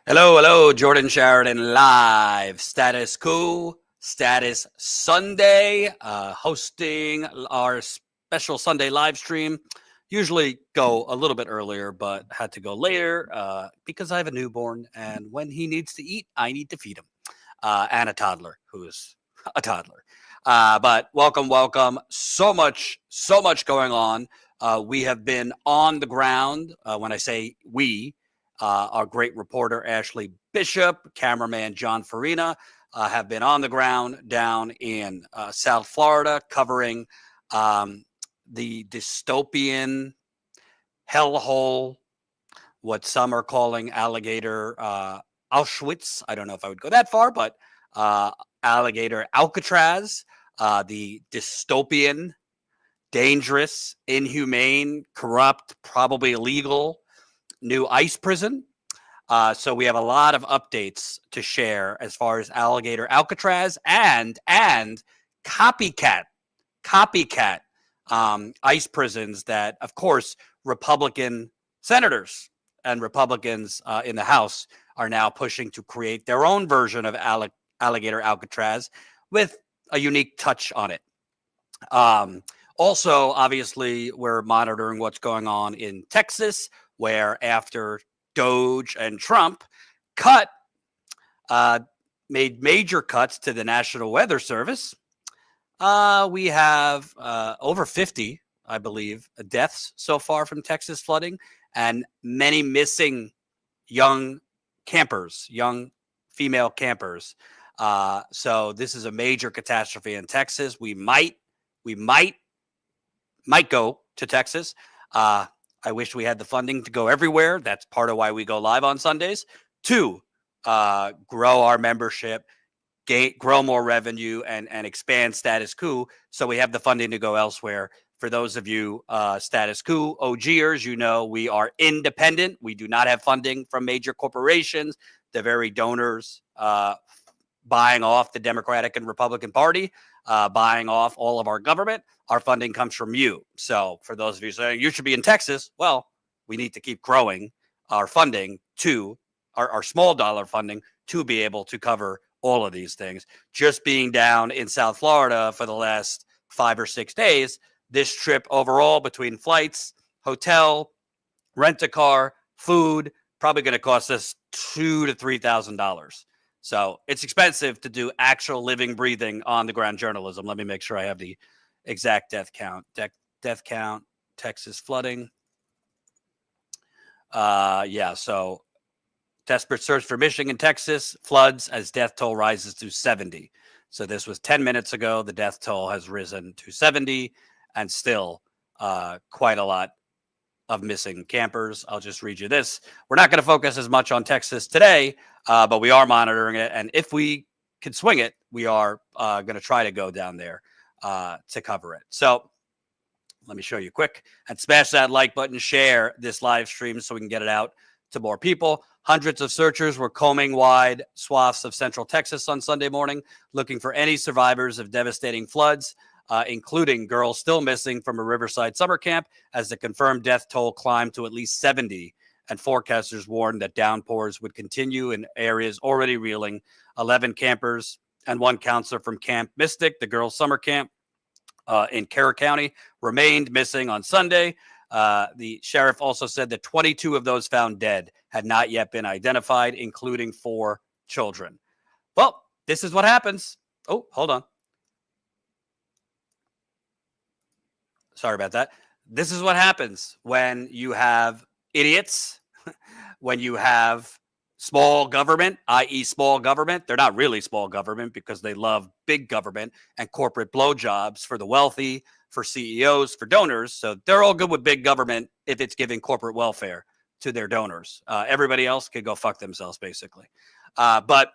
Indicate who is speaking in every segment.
Speaker 1: Hello, hello, Jordan Sheridan live. Status Coup, Status Sunday, hosting our special Sunday live stream. Usually go a little bit earlier, but had to go later because I have a newborn, and when he needs to eat, I need to feed him, and a toddler who's a toddler. But welcome. So much going on. We have been on the ground. When I say we, our great reporter, Ashley Bishop, cameraman, John Farina, have been on the ground down in South Florida covering the dystopian hellhole, what some are calling alligator Auschwitz. I don't know if I would go that far, but alligator Alcatraz, the dystopian, dangerous, inhumane, corrupt, probably illegal new ICE prison. So we have a lot of updates to share as far as alligator Alcatraz and copycat ICE prisons that, of course, Republican senators and Republicans in the House are now pushing to create their own version of alligator Alcatraz with a unique touch on it. Also, obviously, we're monitoring what's going on in Texas, where after Doge and Trump made major cuts to the National Weather Service, we have over 50, I believe, deaths so far from Texas flooding, and many missing young female campers. So this is a major catastrophe in Texas. We might go to Texas. I wish we had the funding to go everywhere. That's part of why we go live on Sundays, to grow our membership, grow more revenue, and expand Status Coup, so we have the funding to go elsewhere. For those of you Status Coup OGers, you know we are independent. We do not have funding from major corporations, the very donors buying off the Democratic and Republican Party, buying off all of our government. Our funding comes from you. So for those of you saying you should be in Texas, well, we need to keep growing our funding to our small dollar funding to be able to cover all of these things. Just being down in South Florida for the last 5 or 6 days, this trip overall between flights, hotel, rent a car, food, probably going to cost us $2,000 to $3,000. So it's expensive to do actual living, breathing, on the ground journalism. Let me make sure I have the exact death count. Death count, Texas flooding. So desperate search for missing in Texas, floods as death toll rises to 70. So this was 10 minutes ago. The death toll has risen to 70, and still quite a lot of missing campers. I'll just read you this. We're not going to focus as much on Texas today, but we are monitoring it. And if we can swing it, we are going to try to go down there to cover it. So let me show you quick, and smash that like button, share this live stream so we can get it out to more people. Hundreds of searchers were combing wide swaths of central Texas on Sunday morning, looking for any survivors of devastating floods, including girls still missing from a Riverside summer camp, as the confirmed death toll climbed to at least 70. And forecasters warned that downpours would continue in areas already reeling. 11 campers and one counselor from Camp Mystic, the girls' summer camp in Carroll County, remained missing on Sunday. The sheriff also said that 22 of those found dead had not yet been identified, including 4 children. Well, this is what happens. Oh, hold on. Sorry about that. This is what happens when you have idiots, when you have small government, i.e. small government. They're not really small government because they love big government and corporate blowjobs for the wealthy, for CEOs, for donors. So they're all good with big government if it's giving corporate welfare to their donors. Everybody else could go fuck themselves, basically. But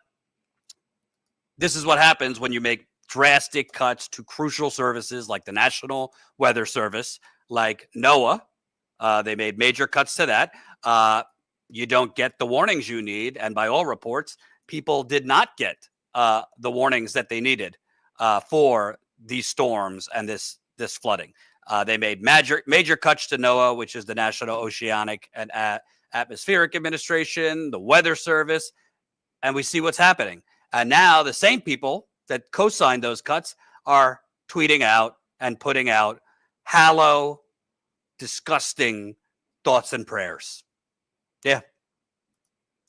Speaker 1: this is what happens when you make drastic cuts to crucial services like the National Weather Service, like NOAA. They made major cuts to that. You don't get the warnings you need. And by all reports, people did not get the warnings that they needed for these storms and this flooding. They made major cuts to NOAA, which is the National Oceanic and Atmospheric Administration, the Weather Service, and we see what's happening. And now the same people that co-signed those cuts are tweeting out and putting out hollow, disgusting thoughts and prayers. Yeah.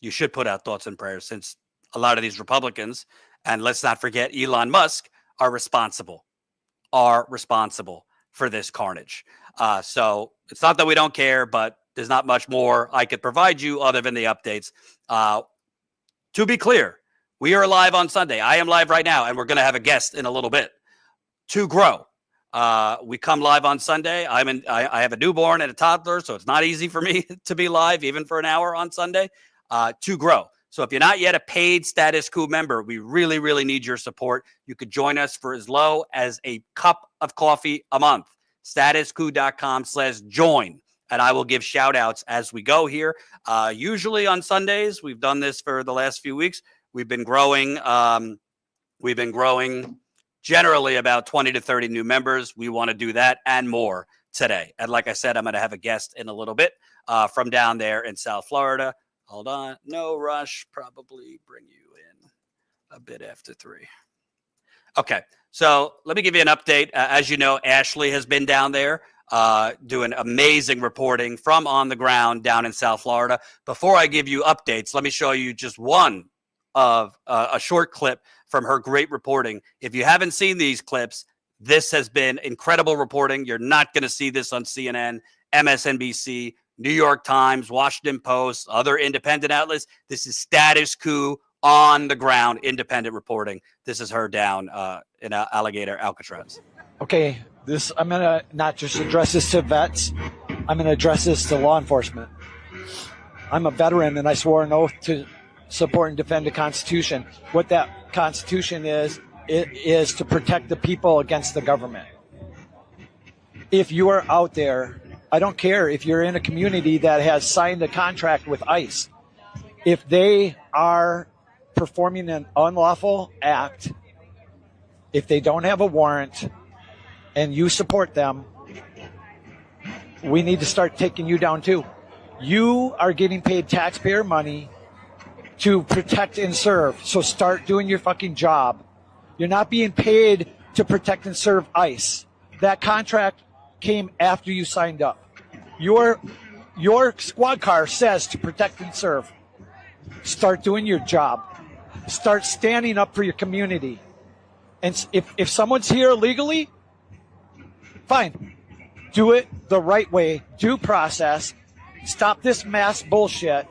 Speaker 1: You should put out thoughts and prayers, since a lot of these Republicans, and let's not forget Elon Musk, are responsible for this carnage. So it's not that we don't care, but there's not much more I could provide you other than the updates. To be clear, we are live on Sunday. I am live right now, and we're going to have a guest in a little bit. To grow. We come live on Sunday. I have a newborn and a toddler, so it's not easy for me to be live even for an hour on Sunday. To grow. So if you're not yet a paid Status Coup member, we really, really need your support. You could join us for as low as a cup of coffee a month. StatusCoup.com/join. And I will give shout outs as we go here. Usually on Sundays, we've done this for the last few weeks. We've been growing. Generally about 20 to 30 new members. We want to do that and more today. And like I said, I'm going to have a guest in a little bit from down there in South Florida. Hold on. No rush. Probably bring you in a bit after 3. Okay. So let me give you an update. As you know, Ashley has been down there doing amazing reporting from on the ground down in South Florida. Before I give you updates, let me show you just one of a short clip from her great reporting. If you haven't seen these clips, this has been incredible reporting. You're not going to see this on CNN, MSNBC, New York Times, Washington Post, other independent outlets. This is Status Coup on the ground, independent reporting. This is her down in Alligator Alcatraz.
Speaker 2: Okay, I'm going to not just address this to vets. I'm going to address this to law enforcement. I'm a veteran, and I swore an oath to support and defend the Constitution. What that Constitution is, it is to protect the people against the government. If you are out there, I don't care if you're in a community that has signed a contract with ICE. If they are performing an unlawful act, if they don't have a warrant, and you support them, we need to start taking you down too. You are getting paid taxpayer money to protect and serve. So start doing your fucking job. You're not being paid to protect and serve ICE. That contract came after you signed up. Your squad car says to protect and serve. Start doing your job. Start standing up for your community. And if someone's here illegally, fine. Do it the right way. Due process. Stop this mass bullshit.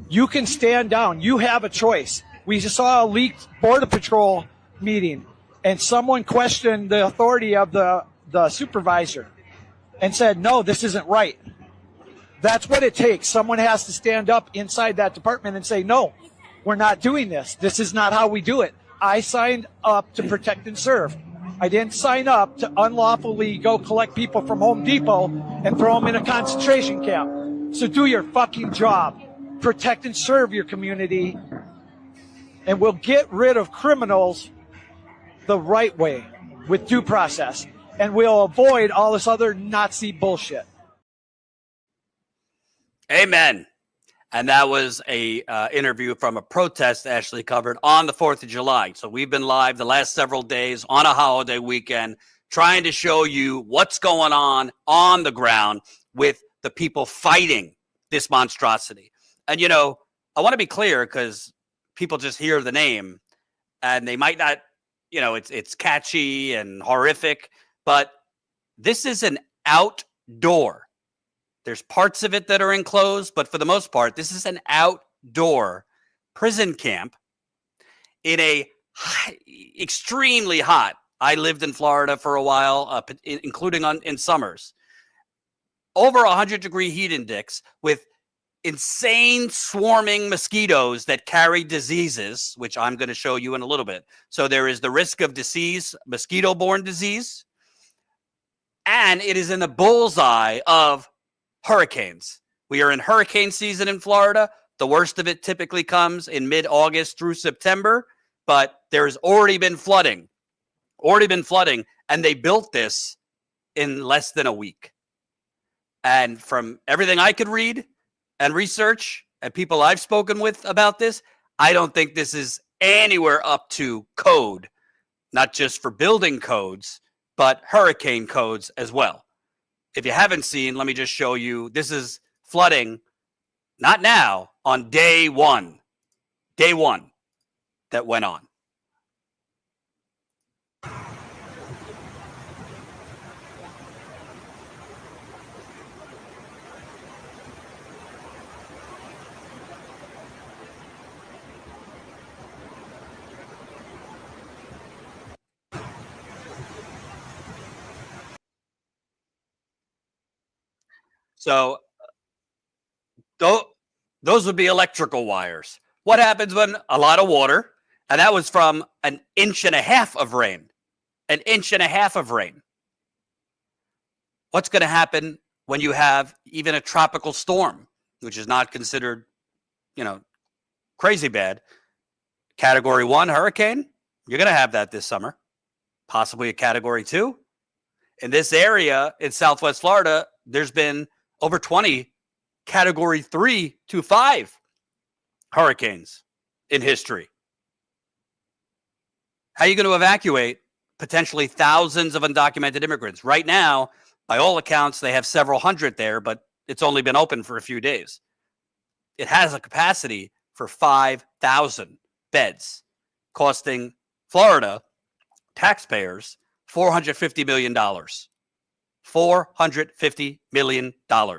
Speaker 2: You can stand down. You have a choice. We just saw a leaked Border Patrol meeting, and someone questioned the authority of the supervisor and said, no, this isn't right. That's what it takes. Someone has to stand up inside that department and say, no, we're not doing this. This is not how we do it. I signed up to protect and serve. I didn't sign up to unlawfully go collect people from Home Depot and throw them in a concentration camp. So do your fucking job. Protect and serve your community, and we'll get rid of criminals the right way with due process, and we'll avoid all this other Nazi bullshit.
Speaker 1: Amen. And that was a interview from a protest Ashley covered on the 4th of July. So we've been live the last several days on a holiday weekend trying to show you what's going on the ground with the people fighting this monstrosity. And, you know, I want to be clear because people just hear the name and they might not, you know, it's catchy and horrific, but this is an outdoor. There's parts of it that are enclosed, but for the most part, this is an outdoor prison camp in a extremely hot. I lived in Florida for a while, including in summers. Over 100-degree heat index with insane swarming mosquitoes that carry diseases, which I'm going to show you in a little bit. So there is the risk of disease, mosquito-borne disease, and it is in the bullseye of hurricanes. We are in hurricane season in Florida. The worst of it typically comes in mid-August through September, but there's already been flooding, and they built this in less than a week. And from everything I could read, and research and people I've spoken with about this, I don't think this is anywhere up to code, not just for building codes, but hurricane codes as well. If you haven't seen, let me just show you. This is flooding, not now, on day one that went on. So those would be electrical wires. What happens when a lot of water, and that was from an inch and a half of rain, What's going to happen when you have even a tropical storm, which is not considered, crazy bad? Category 1 hurricane, you're going to have that this summer, possibly a category 2. In this area in Southwest Florida, there's been over 20 category 3 to 5 hurricanes in history. How are you going to evacuate potentially thousands of undocumented immigrants? Right now, by all accounts, they have several hundred there, but it's only been open for a few days. It has a capacity for 5,000 beds, costing Florida taxpayers $450 million. $450 million. I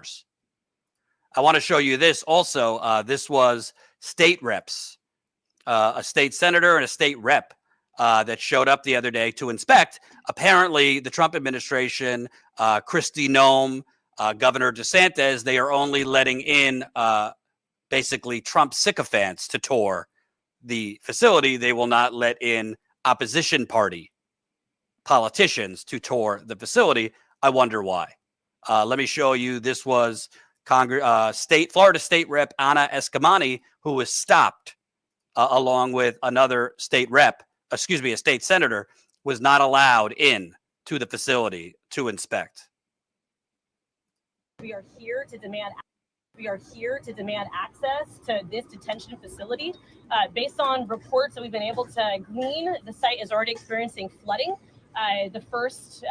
Speaker 1: want to show you this also. This was state reps, a state senator and a state rep that showed up the other day to inspect. Apparently, the Trump administration, Kristi Noem, Governor DeSantis, they are only letting in basically Trump sycophants to tour the facility. They will not let in opposition party politicians to tour the facility. I wonder why. Let me show you. This was Florida State Rep Anna Eskamani, who was stopped along with another state rep, a state senator, was not allowed in to the facility to inspect.
Speaker 3: We are here to demand access to this detention facility. Based on reports that we've been able to glean, the site is already experiencing flooding. The first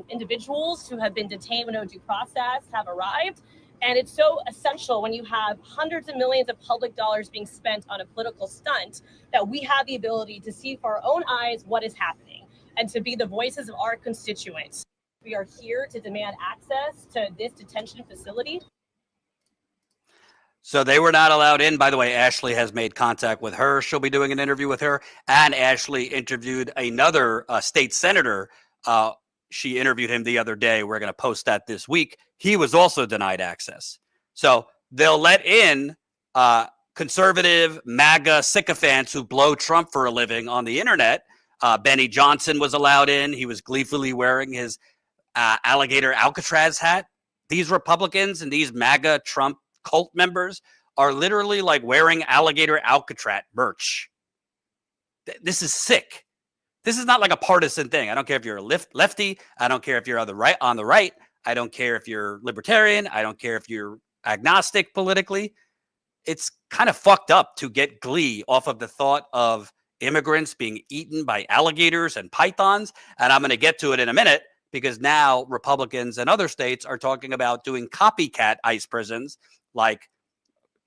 Speaker 3: individuals who have been detained with no due process have arrived. And it's so essential when you have hundreds of millions of public dollars being spent on a political stunt that we have the ability to see for our own eyes what is happening and to be the voices of our constituents. We are here to demand access to this detention facility.
Speaker 1: So they were not allowed in. By the way, Ashley has made contact with her. She'll be doing an interview with her. And Ashley interviewed another state senator. She interviewed him the other day. We're going to post that this week. He was also denied access. So they'll let in conservative MAGA sycophants who blow Trump for a living on the internet. Benny Johnson was allowed in. He was gleefully wearing his alligator Alcatraz hat. These Republicans and these MAGA Trump cult members are literally like wearing alligator Alcatraz merch. This is sick. This is not like a partisan thing. I don't care if you're a lefty. I don't care if you're on the right. I don't care if you're libertarian. I don't care if you're agnostic politically. It's kind of fucked up to get glee off of the thought of immigrants being eaten by alligators and pythons. And I'm going to get to it in a minute, because now Republicans and other states are talking about doing copycat ICE prisons like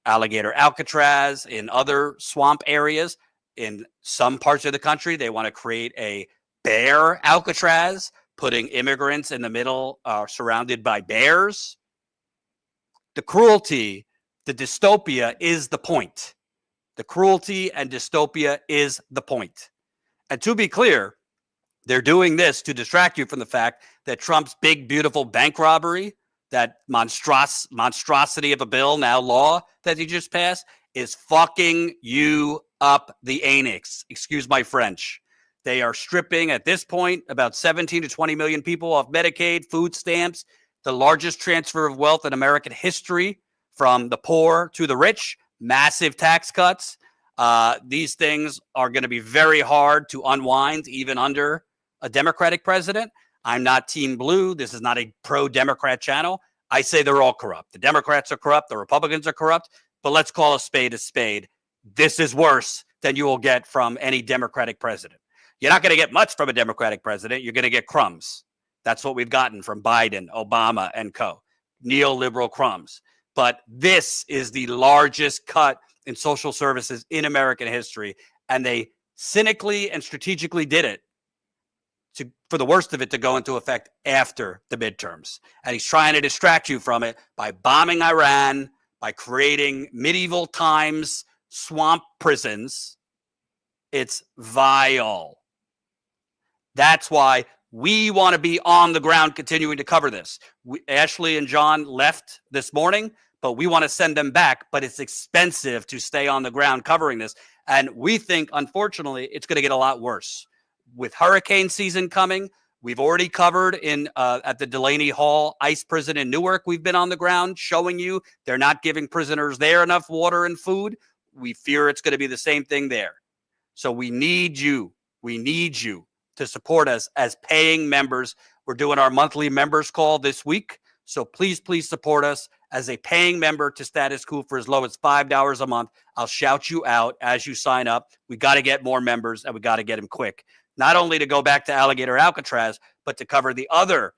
Speaker 1: alligator Alcatraz in other swamp areas. In some parts of the country, they want to create a bear Alcatraz, putting immigrants in the middle, surrounded by bears. The cruelty, the dystopia is the point. The cruelty and dystopia is the point. And to be clear, they're doing this to distract you from the fact that Trump's big, beautiful bank robbery, that monstrosity of a bill, now law, that he just passed, is fucking you up the anus. Excuse my French. They are stripping, at this point, about 17 to 20 million people off Medicaid, food stamps, the largest transfer of wealth in American history from the poor to the rich, massive tax cuts. These things are going to be very hard to unwind, even under a Democratic president. I'm not Team Blue. This is not a pro-Democrat channel. I say they're all corrupt. The Democrats are corrupt. The Republicans are corrupt. But let's call a spade a spade. This is worse than you will get from any Democratic president. You're not going to get much from a Democratic president. You're going to get crumbs. That's what we've gotten from Biden, Obama, and co. Neoliberal crumbs. But this is the largest cut in social services in American history. And they cynically and strategically did it for the worst of it to go into effect after the midterms. And he's trying to distract you from it by bombing Iran, by creating medieval times swamp prisons. It's vile. That's why we want to be on the ground continuing to cover this. Ashley and John left this morning, but we want to send them back. But it's expensive to stay on the ground covering this. And we think, unfortunately, it's going to get a lot worse. With hurricane season coming, we've already covered at the Delaney Hall ICE prison in Newark. We've been on the ground showing you they're not giving prisoners there enough water and food. We fear it's going to be the same thing there. So we need you. We need you to support us as paying members. We're doing our monthly members call this week. So please, please support us as a paying member to Status Coup for as low as $5 a month. I'll shout you out as you sign up. We got to get more members, and we got to get them quick. Not only to go back to Alligator Alcatraz, but to cover the other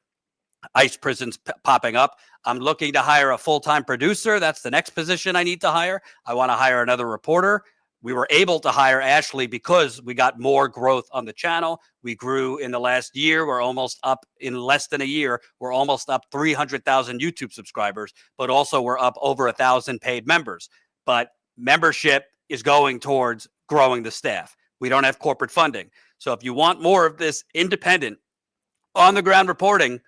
Speaker 1: ICE prisons popping up. I'm looking to hire a full-time producer. That's the next position I need to hire. I want to hire another reporter. We were able to hire Ashley because we got more growth on the channel. We grew in the last year. We're almost up in less than a year. We're almost up 300,000 YouTube subscribers, but also we're up over 1,000 paid members. But membership is going towards growing the staff. We don't have corporate funding. So if you want more of this independent, on-the-ground reporting,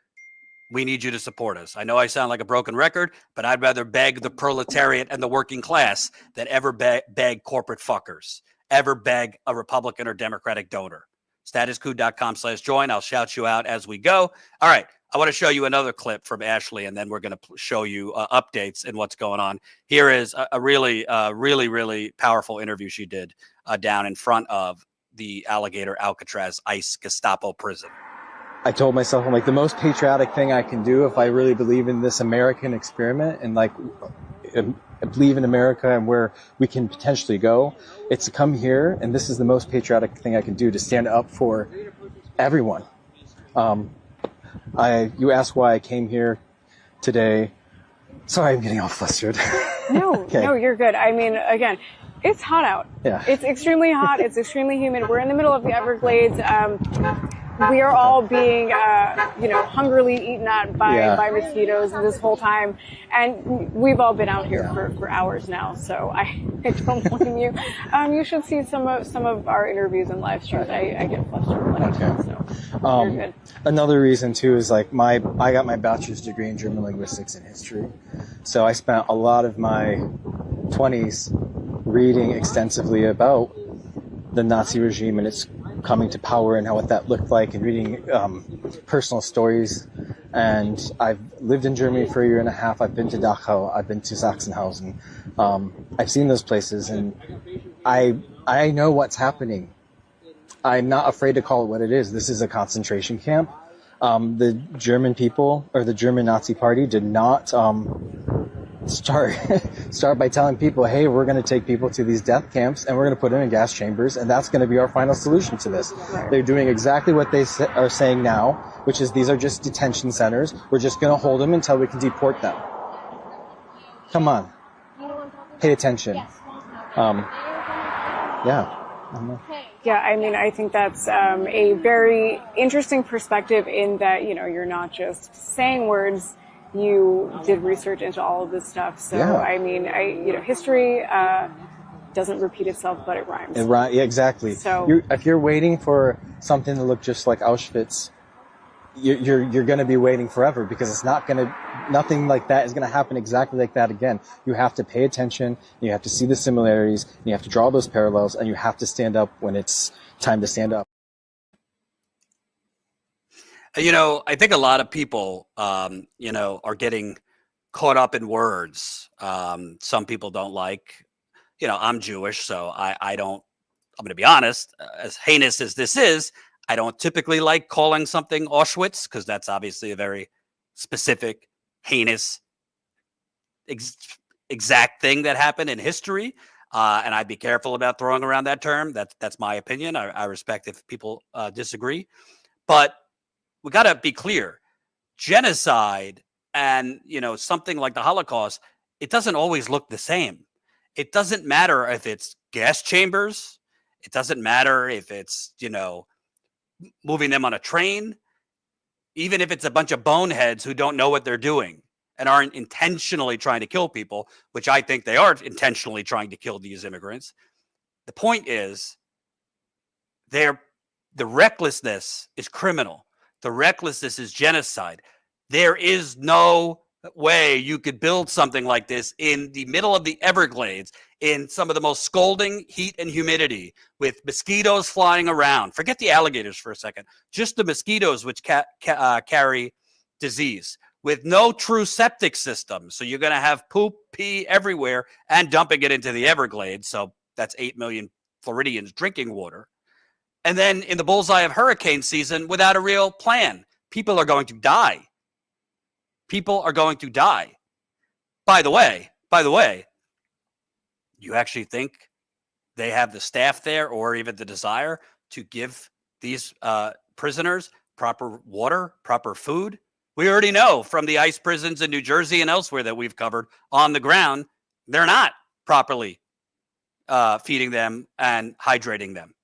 Speaker 1: we need you to support us. I know I sound like a broken record, but I'd rather beg the proletariat and the working class than ever beg corporate fuckers, ever beg a Republican or Democratic donor. StatusCoup.com/join. I'll shout you out as we go. All right. I want to show you another clip from Ashley, and then we're going to show you updates and what's going on. Here is a really powerful interview she did down in front of the Alligator Alcatraz ICE Gestapo prison.
Speaker 4: I told myself, I'm like, the most patriotic thing I can do if I really believe in this American experiment and like believe in America and where we can potentially go, it's to come here, and this is the most patriotic thing I can do, to stand up for everyone. You asked why I came here today. Sorry, I'm getting all flustered.
Speaker 5: No,
Speaker 4: Okay.
Speaker 5: No, you're good. I mean, again, it's hot out.
Speaker 4: Yeah.
Speaker 5: It's extremely hot. It's extremely humid. We're in the middle of the Everglades. We are all being, hungrily eaten at by mosquitoes this whole time. And we've all been out here for hours now. So I don't blame you. You should see some of our interviews and live streams. I get flustered.
Speaker 4: Okay.
Speaker 5: So you're good.
Speaker 4: Another reason too is like I got my bachelor's degree in German linguistics and history. So I spent a lot of my 20s reading extensively about the Nazi regime and its coming to power and what that looked like, and reading personal stories. And I've lived in Germany for a year and a half. I've been to Dachau. I've been to Sachsenhausen. I've seen those places, and I know what's happening. I'm not afraid to call it what it is. This is a concentration camp. The German people, or the German Nazi Party, did not start by telling people, hey, we're going to take people to these death camps and we're going to put them in gas chambers, and that's going to be our final solution to this. They're doing exactly what they are saying now, which is these are just detention centers. We're just going to hold them until we can deport them. Come on. Pay attention.
Speaker 5: Yeah, I mean, I think that's a very interesting perspective in that, you're not just saying words. You did research into all of this stuff. So, yeah. I mean, history doesn't repeat itself, but it rhymes.
Speaker 4: Yeah, exactly. So if you're waiting for something to look just like Auschwitz, you're going to be waiting forever, because it's nothing like that is going to happen exactly like that again. You have to pay attention, you have to see the similarities, you have to draw those parallels, and you have to stand up when it's time to stand up.
Speaker 1: I think a lot of people, are getting caught up in words. Some people don't like, I'm Jewish, so I'm going to be honest, as heinous as this is, I don't typically like calling something Auschwitz, because that's obviously a very specific heinous exact thing that happened in history. And I'd be careful about throwing around that term. That's my opinion. I respect if people disagree. But we got to be clear. Genocide and, something like the Holocaust, it doesn't always look the same. It doesn't matter if it's gas chambers. It doesn't matter if it's, moving them on a train, even if it's a bunch of boneheads who don't know what they're doing and aren't intentionally trying to kill people, which I think they are intentionally trying to kill these immigrants. The point is, the recklessness is criminal. The recklessness is genocide. There is no way you could build something like this in the middle of the Everglades in some of the most scalding heat and humidity with mosquitoes flying around. Forget the alligators for a second. Just the mosquitoes, which carry disease, with no true septic system. So you're going to have poop, pee everywhere and dumping it into the Everglades. So that's 8 million Floridians drinking water. And then in the bullseye of hurricane season without a real plan, people are going to die. People are going to die. By the way, you actually think they have the staff there or even the desire to give these prisoners proper water, proper food? We already know from the ICE prisons in New Jersey and elsewhere that we've covered on the ground, they're not properly feeding them and hydrating them.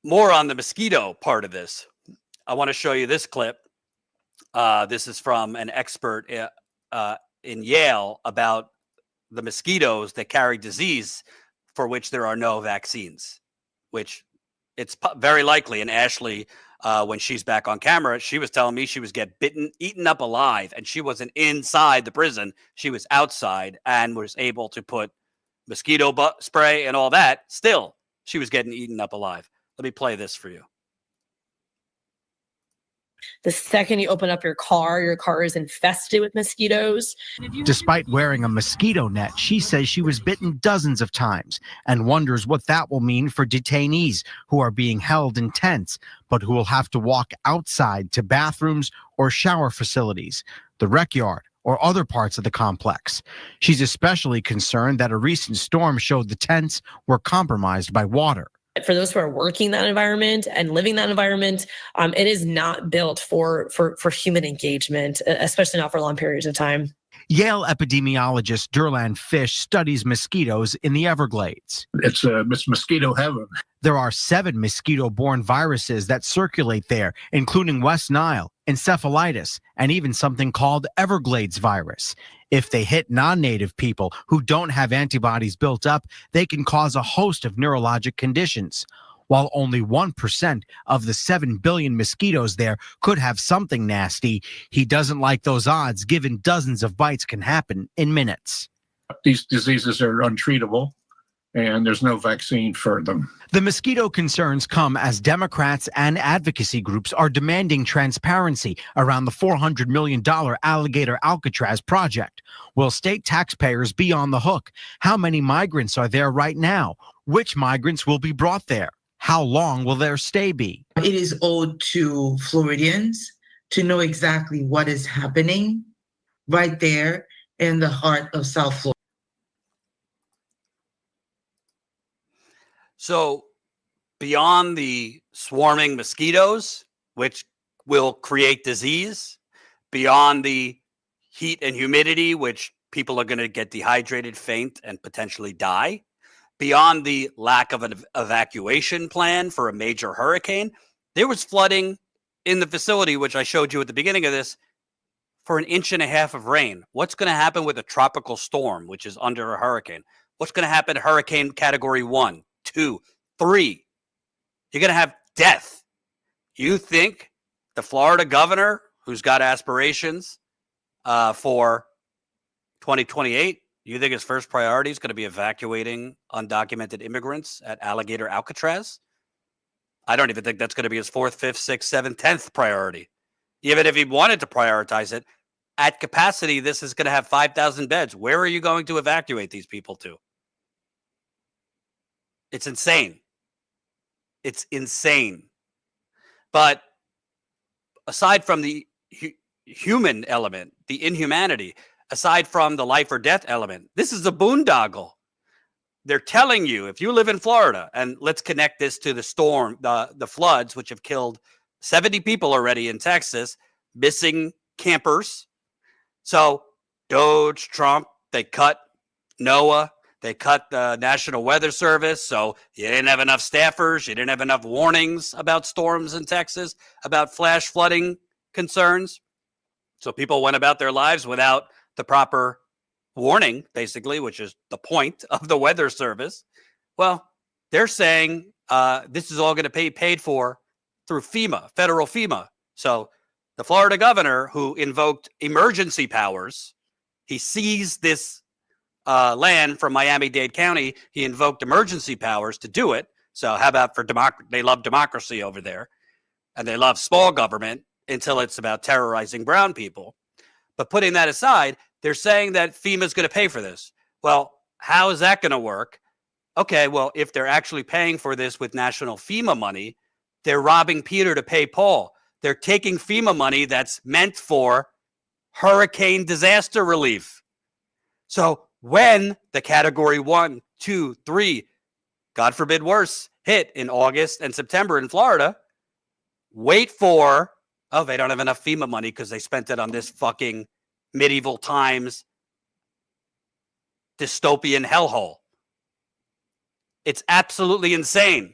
Speaker 1: More on the mosquito part of this. I want to show you this clip. This is from an expert in Yale about the mosquitoes that carry disease for which there are no vaccines, which it's very likely. And Ashley, when she's back on camera, she was telling me she was eaten up alive, and she wasn't inside the prison. She was outside and was able to put mosquito spray and all that. Still, she was getting eaten up alive. Let me play this for you.
Speaker 6: The second you open up your car is infested with mosquitoes.
Speaker 7: Despite wearing a mosquito net, she says she was bitten dozens of times and wonders what that will mean for detainees who are being held in tents, but who will have to walk outside to bathrooms or shower facilities, the rec yard, or other parts of the complex. She's especially concerned that a recent storm showed the tents were compromised by water.
Speaker 6: For those who are working that environment and living that environment, it is not built for human engagement, especially not for long periods of time.
Speaker 7: Yale epidemiologist Durland Fish studies mosquitoes in the Everglades.
Speaker 8: It's mosquito heaven.
Speaker 7: There are 7 mosquito-borne viruses that circulate there, including West Nile, encephalitis, and even something called Everglades virus. If they hit non-native people who don't have antibodies built up, they can cause a host of neurologic conditions. While only 1% of the 7 billion mosquitoes there could have something nasty, he doesn't like those odds given dozens of bites can happen in minutes.
Speaker 8: These diseases are untreatable, and there's no vaccine for them.
Speaker 7: The mosquito concerns come as Democrats and advocacy groups are demanding transparency around the $400 million Alligator Alcatraz project. Will state taxpayers be on the hook? How many migrants are there right now? Which migrants will be brought there? How long will their stay be?
Speaker 9: It is owed to Floridians to know exactly what is happening right there in the heart of South Florida.
Speaker 1: So beyond the swarming mosquitoes, which will create disease, beyond the heat and humidity, which people are going to get dehydrated, faint, and potentially die, beyond the lack of an evacuation plan for a major hurricane, there was flooding in the facility, which I showed you at the beginning of this, for 1.5 inches of rain. What's going to happen with a tropical storm, which is under a hurricane? What's going to happen to hurricane category 1, 2, 3? You're going to have death. You think the Florida governor, who's got aspirations for 2028, you think his first priority is going to be evacuating undocumented immigrants at Alligator Alcatraz? I don't even think that's going to be his 4th, 5th, 6th, 7th, 10th priority. Even if he wanted to prioritize it, at capacity, this is going to have 5,000 beds. Where are you going to evacuate these people to? It's insane. It's insane. But aside from the human element, the inhumanity, aside from the life or death element, this is a boondoggle. They're telling you, if you live in Florida, and let's connect this to the storm, the floods, which have killed 70 people already in Texas, missing campers. So Doge, Trump, they cut NOAA, they cut the National Weather Service. So you didn't have enough staffers. You didn't have enough warnings about storms in Texas, about flash flooding concerns. So people went about their lives without the proper warning, basically, which is the point of the Weather Service. Well, they're saying this is all going to be paid for through FEMA, federal FEMA. So the Florida governor, who invoked emergency powers, he seized this land from Miami-Dade County. He invoked emergency powers to do it. So how about for they love democracy over there, and they love small government until it's about terrorizing brown people. But putting that aside, they're saying that FEMA is going to pay for this. Well, how is that going to work? Okay, well, if they're actually paying for this with national FEMA money, they're robbing Peter to pay Paul. They're taking FEMA money that's meant for hurricane disaster relief. So when the category 1, 2, 3, God forbid worse, hit in August and September in Florida, wait for, oh, they don't have enough FEMA money because they spent it on this fucking medieval times dystopian hellhole. It's absolutely insane.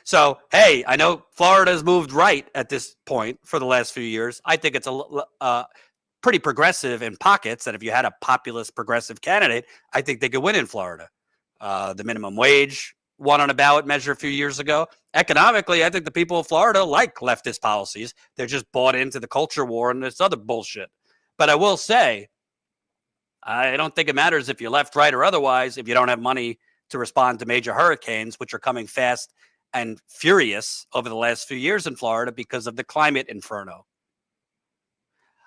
Speaker 1: So, hey, I know Florida's moved right at this point for the last few years. I think it's a pretty progressive in pockets, that if you had a populist progressive candidate, I think they could win in Florida. The minimum wage won on a ballot measure a few years ago. Economically, I think the people of Florida like leftist policies. They're just bought into the culture war and this other bullshit. But I will say, I don't think it matters if you're left, right, or otherwise, if you don't have money to respond to major hurricanes, which are coming fast and furious over the last few years in Florida because of the climate inferno.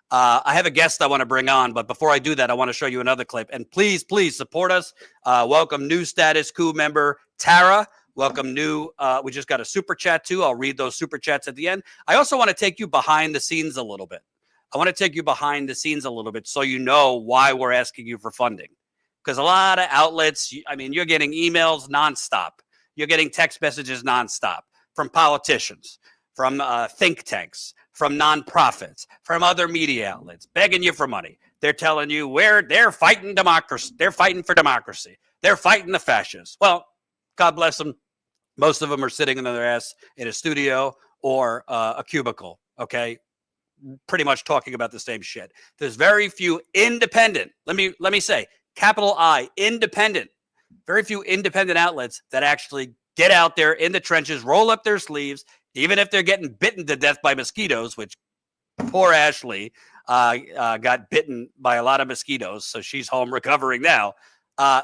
Speaker 1: I have a guest I want to bring on, but before I do that, I want to show you another clip. And please, please support us. Welcome new Status Coup member, Tara. Welcome new, we just got a super chat too. I'll read those super chats at the end. I also want to take you behind the scenes a little bit. I want to take you behind the scenes a little bit so you know why we're asking you for funding. Because a lot of outlets, I mean, you're getting emails nonstop. You're getting text messages nonstop from politicians, from think tanks, from nonprofits, from other media outlets, begging you for money. They're telling you they're fighting democracy. They're fighting for democracy. They're fighting the fascists. Well, God bless them. Most of them are sitting on their ass in a studio or a cubicle, okay? Pretty much talking about the same shit. There's very few independent, let me say, capital I, independent, very few independent outlets that actually get out there in the trenches, roll up their sleeves, even if they're getting bitten to death by mosquitoes, which poor Ashley got bitten by a lot of mosquitoes, so she's home recovering now.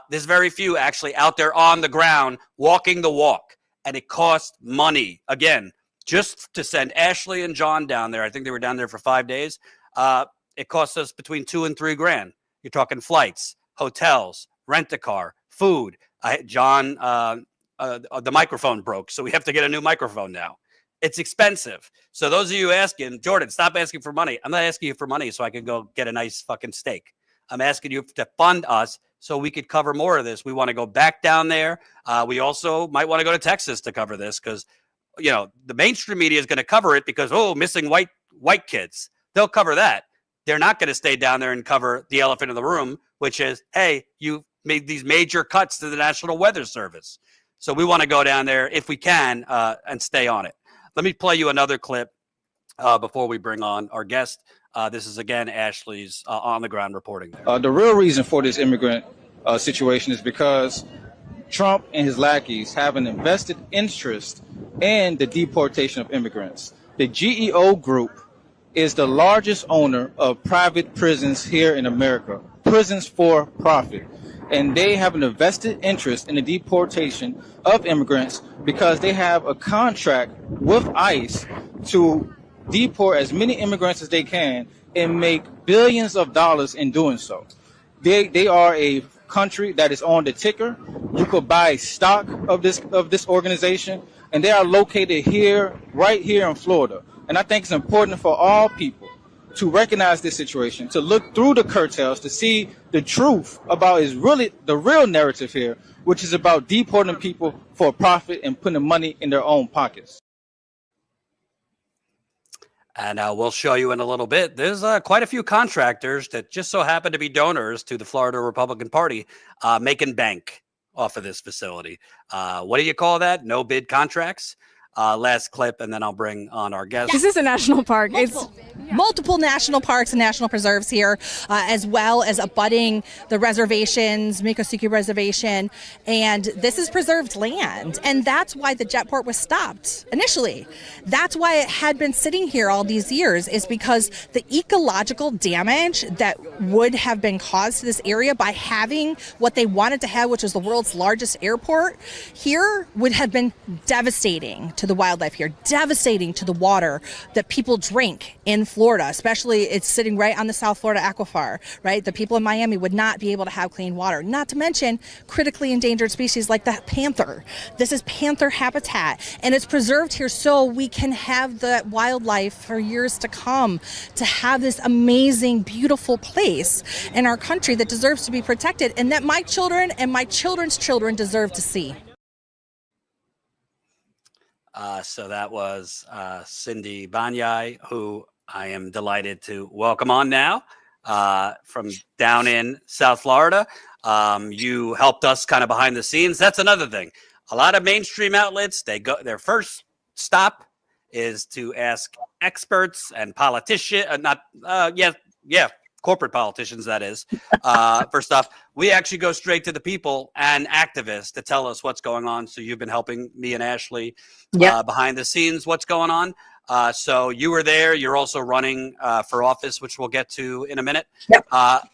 Speaker 1: There's very few actually out there on the ground walking the walk, and it costs money. Again, just to send Ashley and John down there, I think they were down there for 5 days, it cost us between $2,000 and $3,000. You're talking flights, hotels, rent a car, food. John, the microphone broke, so we have to get a new microphone now. It's expensive. So those of you asking, Jordan, stop asking for money. I'm not asking you for money so I can go get a nice fucking steak. I'm asking you to fund us so we could cover more of this. We want to go back down there. We also might want to go to Texas to cover this because, you know, the mainstream media is going to cover it because, oh, missing white kids. They'll cover that. They're not going to stay down there and cover the elephant in the room, which is, hey, you made these major cuts to the National Weather Service. So we want to go down there if we can and stay on it. Let me play you another clip before we bring on our guest. This is, again, Ashley's on-the-ground reporting there.
Speaker 10: The real reason for this immigrant situation is because Trump and his lackeys have an invested interest in the deportation of immigrants. The GEO Group is the largest owner of private prisons here in America, prisons for profit. And they have an invested interest in the deportation of immigrants because they have a contract with ICE to deport as many immigrants as they can and make billions of dollars in doing so. They are a country that is on the ticker. You could buy stock of this organization, and they are located here, right here in Florida. And I think it's important for all people to recognize this situation, to look through the curtails, to see the truth about is really the real narrative here, which is about deporting people for profit and putting money in their own pockets.
Speaker 1: And we'll show you in a little bit. There's quite a few contractors that just so happen to be donors to the Florida Republican Party making bank off of this facility. What do you call that? No bid contracts? Last clip, and then I'll bring on our guest.
Speaker 5: This is a national park.
Speaker 11: Multiple national parks and national preserves here, as well as abutting the reservations, Miccosukee Reservation, and this is preserved land, and that's why the jetport was stopped initially. That's why it had been sitting here all these years, is because the ecological damage that would have been caused to this area by having what they wanted to have, which is the world's largest airport here, would have been devastating to the wildlife here, devastating to the water that people drink in Florida, especially it's sitting right on the South Florida aquifer, right? The people in Miami would not be able to have clean water, not to mention critically endangered species like the panther. This is panther habitat, and it's preserved here so we can have the wildlife for years to come, to have this amazing, beautiful place in our country that deserves to be protected, and that my children and my children's children deserve to see.
Speaker 1: So that was Cindy Banyai, who I am delighted to welcome on now from down in South Florida. You helped us kind of behind the scenes. That's another thing. A lot of mainstream outlets, their first stop is to ask experts and politicians, corporate politicians, that is, for stuff. We actually go straight to the people and activists to tell us what's going on. So you've been helping me and Ashley behind the scenes, what's going on. So you were there. You're also running for office, which we'll get to in a minute.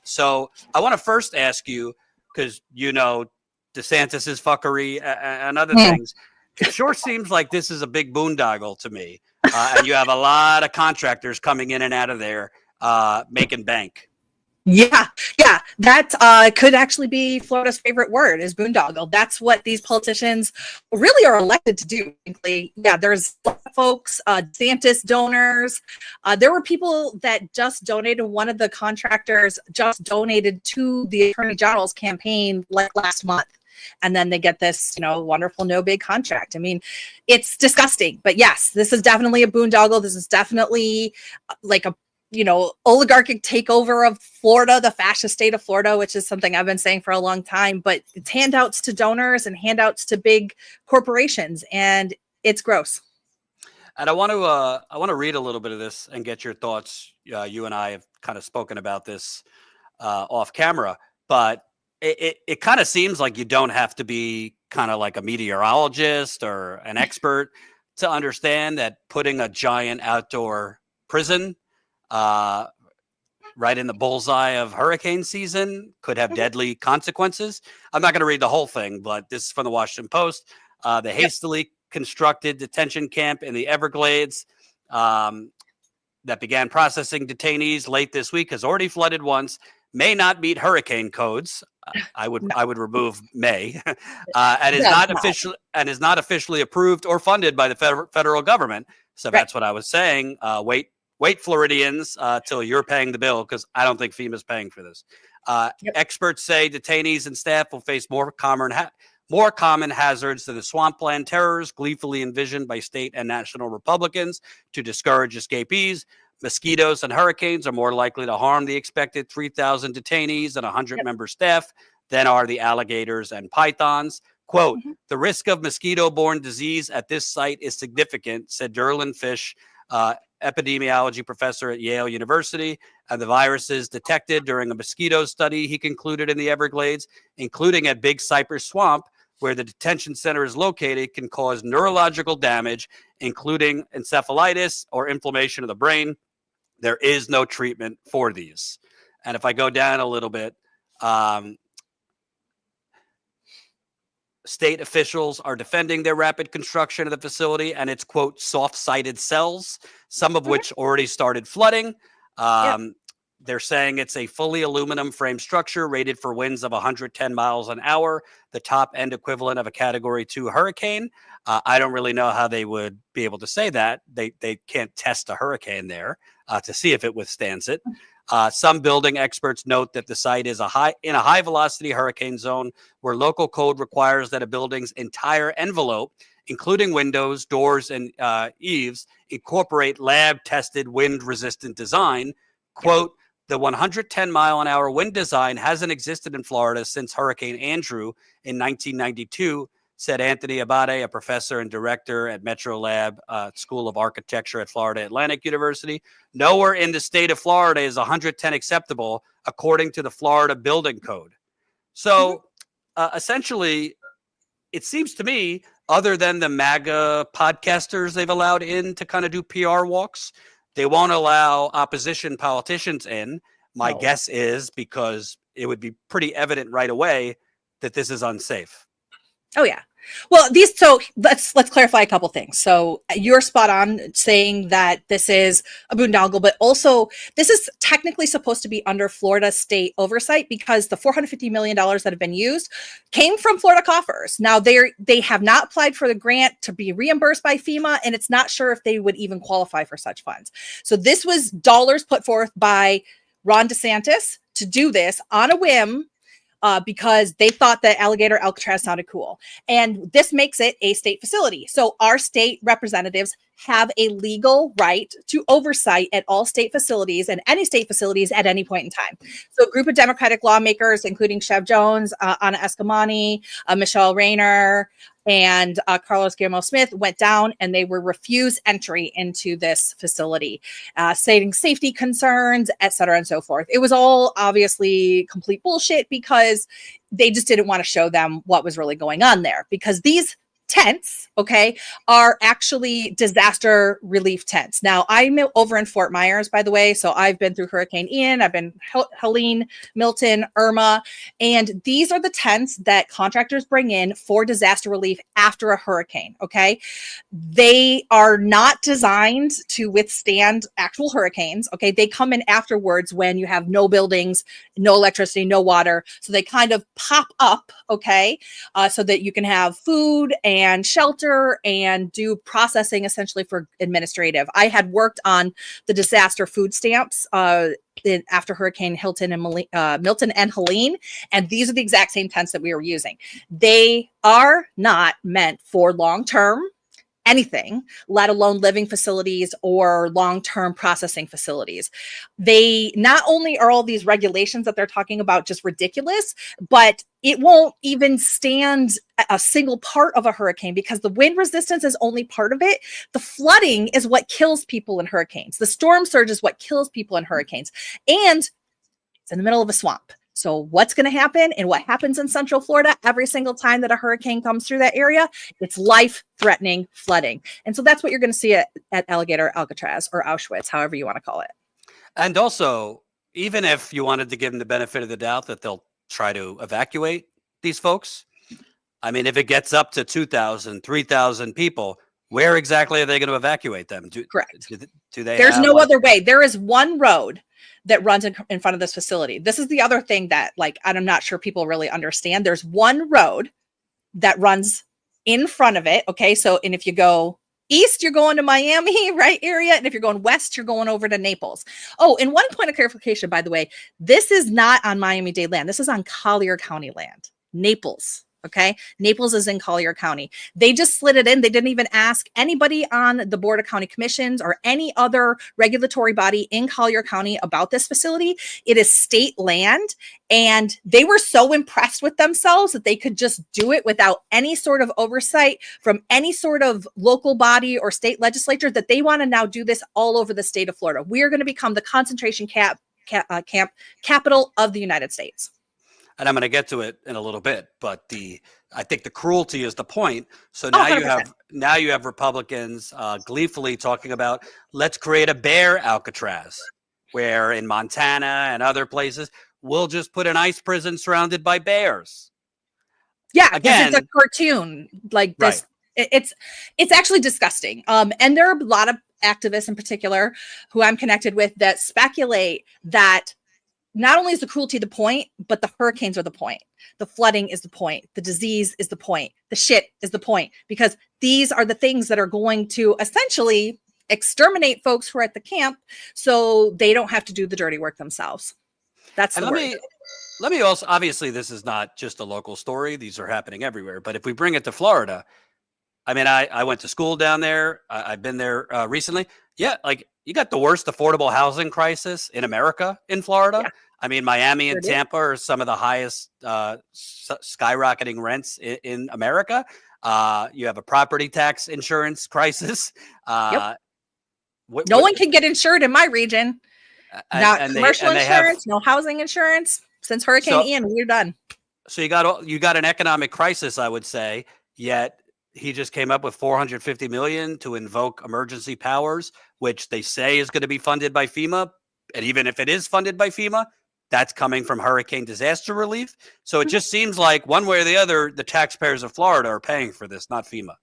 Speaker 1: So I want to first ask you, because you know DeSantis's fuckery and other things. It sure seems like this is a big boondoggle to me. And you have a lot of contractors coming in and out of there making bank.
Speaker 11: Yeah, that could actually be Florida's favorite word, is boondoggle. That's what these politicians really are elected to do. Yeah, there's folks, DeSantis donors. There were people that just donated. One of the contractors just donated to the Attorney General's campaign like last month. And then they get this, wonderful no bid contract. I mean, it's disgusting. But yes, this is definitely a boondoggle. This is definitely like a oligarchic takeover of Florida, the fascist state of Florida, which is something I've been saying for a long time, but it's handouts to donors and handouts to big corporations, and it's gross.
Speaker 1: And I want to read a little bit of this and get your thoughts. You and I have kind of spoken about this off camera, but it kind of seems like you don't have to be kind of like a meteorologist or an expert to understand that putting a giant outdoor prison right in the bullseye of hurricane season could have deadly consequences. I'm not going to read the whole thing, but this is from the Washington Post. The hastily constructed detention camp in the Everglades that began processing detainees late this week has already flooded once, may not meet hurricane codes. I would remove may, and is not officially approved or funded by the federal government. So that's what I was saying. Wait, Floridians, till you're paying the bill, because I don't think FEMA's paying for this. Experts say detainees and staff will face more common hazards than the swampland terrors gleefully envisioned by state and national Republicans to discourage escapees. Mosquitoes and hurricanes are more likely to harm the expected 3,000 detainees and 100-member staff than are the alligators and pythons. Quote, the risk of mosquito-borne disease at this site is significant, said Derlin Fish, epidemiology professor at Yale University, and the viruses detected during a mosquito study he concluded in the Everglades, including at Big Cypress Swamp, where the detention center is located, can cause neurological damage, including encephalitis or inflammation of the brain. There is no treatment for these. And if I go down a little bit, state officials are defending their rapid construction of the facility and its, quote, soft-sided cells, some of which already started flooding. They're saying it's a fully aluminum frame structure rated for winds of 110 miles an hour, the top end equivalent of a Category 2 hurricane. I don't really know how they would be able to say that. They can't test a hurricane there to see if it withstands it. Some building experts note that the site is in a high velocity hurricane zone where local code requires that a building's entire envelope, including windows, doors, and eaves, incorporate lab-tested wind-resistant design. Quote, the 110 mile an hour wind design hasn't existed in Florida since Hurricane Andrew in 1992, said Anthony Abate, a professor and director at Metro Lab School of Architecture at Florida Atlantic University. Nowhere in the state of Florida is 110 acceptable, according to the Florida Building Code. So essentially, it seems to me, other than the MAGA podcasters they've allowed in to kind of do PR walks, they won't allow opposition politicians in. My guess is because it would be pretty evident right away that this is unsafe.
Speaker 11: Oh yeah. Well, so let's clarify a couple things. So you're spot on saying that this is a boondoggle, but also this is technically supposed to be under Florida state oversight because the $450 million that have been used came from Florida coffers. Now they have not applied for the grant to be reimbursed by FEMA, and it's not sure if they would even qualify for such funds. So this was dollars put forth by Ron DeSantis to do this on a whim. Because they thought that Alligator Alcatraz sounded cool. And this makes it a state facility. So our state representatives have a legal right to oversight at all state facilities and any state facilities at any point in time. So a group of Democratic lawmakers, including Chev Jones, Anna Eskamani, Michelle Rayner, and Carlos Guillermo Smith went down and they were refused entry into this facility, citing safety concerns, et cetera, and so forth. It was all obviously complete bullshit because they just didn't want to show them what was really going on there, because these tents, okay, are actually disaster relief tents. Now, I'm over in Fort Myers, by the way, so I've been through Hurricane Ian, I've been Helene, Milton, Irma, and these are the tents that contractors bring in for disaster relief after a hurricane, okay? They are not designed to withstand actual hurricanes, okay? They come in afterwards when you have no buildings, no electricity, no water, so they kind of pop up, okay, so that you can have food and shelter and do processing essentially for administrative. I had worked on the disaster food stamps after Hurricane Milton and Helene, and these are the exact same tents that we were using. They are not meant for long-term anything, let alone living facilities or long-term processing facilities. They not only are all these regulations that they're talking about just ridiculous, but it won't even stand a single part of a hurricane because the wind resistance is only part of it. The flooding is what kills people in hurricanes. The storm surge is what kills people in hurricanes. And it's in the middle of a swamp. So what's going to happen and what happens in Central Florida every single time that a hurricane comes through that area? It's life-threatening flooding. And so that's what you're going to see at Alligator Alcatraz or Auschwitz, however you want to call it.
Speaker 1: And also, even if you wanted to give them the benefit of the doubt that they'll try to evacuate these folks, I mean, if it gets up to 2,000, 3,000 people, where exactly are they going to evacuate them?
Speaker 11: Correct.
Speaker 1: Do they?
Speaker 11: There's no other way. There is one road that runs in front of this facility. This is the other thing that, like, I'm not sure people really understand. There's one road that runs in front of it. Okay. So, and if you go east, you're going to Miami, right area. And if you're going west, you're going over to Naples. Oh, and one point of clarification, by the way, this is not on Miami-Dade land. This is on Collier County land, Naples. Okay. Naples is in Collier County. They just slid it in. They didn't even ask anybody on the Board of County Commissions or any other regulatory body in Collier County about this facility. It is state land. And they were so impressed with themselves that they could just do it without any sort of oversight from any sort of local body or state legislature that they want to now do this all over the state of Florida. We are going to become the concentration camp capital of the United States.
Speaker 1: And I'm going to get to it in a little bit, but I think the cruelty is the point. So now you have Republicans gleefully talking about, let's create a bear Alcatraz, where in Montana and other places we'll just put an ice prison surrounded by bears.
Speaker 11: Yeah,
Speaker 1: again,
Speaker 11: it's a cartoon like this. Right. It's actually disgusting. And there are a lot of activists in particular who I'm connected with that speculate that not only is the cruelty the point, but the hurricanes are the point. The flooding is the point. The disease is the point. The shit is the point, because these are the things that are going to essentially exterminate folks who are at the camp so they don't have to do the dirty work themselves. That's the word.
Speaker 1: Let me also, obviously, this is not just a local story. These are happening everywhere. But if we bring it to Florida, I mean, I went to school down there. I've been there recently. Yeah, like you got the worst affordable housing crisis in America in Florida. Yeah. I mean, Miami and Tampa are some of the highest skyrocketing rents in America. You have a property tax insurance crisis.
Speaker 11: No one can get insured in my region. Not commercial insurance, no housing insurance. Since Hurricane Ian, we're done.
Speaker 1: So you got an economic crisis, I would say. Yet he just came up with $450 million to invoke emergency powers, which they say is going to be funded by FEMA. And even if it is funded by FEMA, that's coming from hurricane disaster relief. So it just seems like one way or the other, the taxpayers of Florida are paying for this, not FEMA.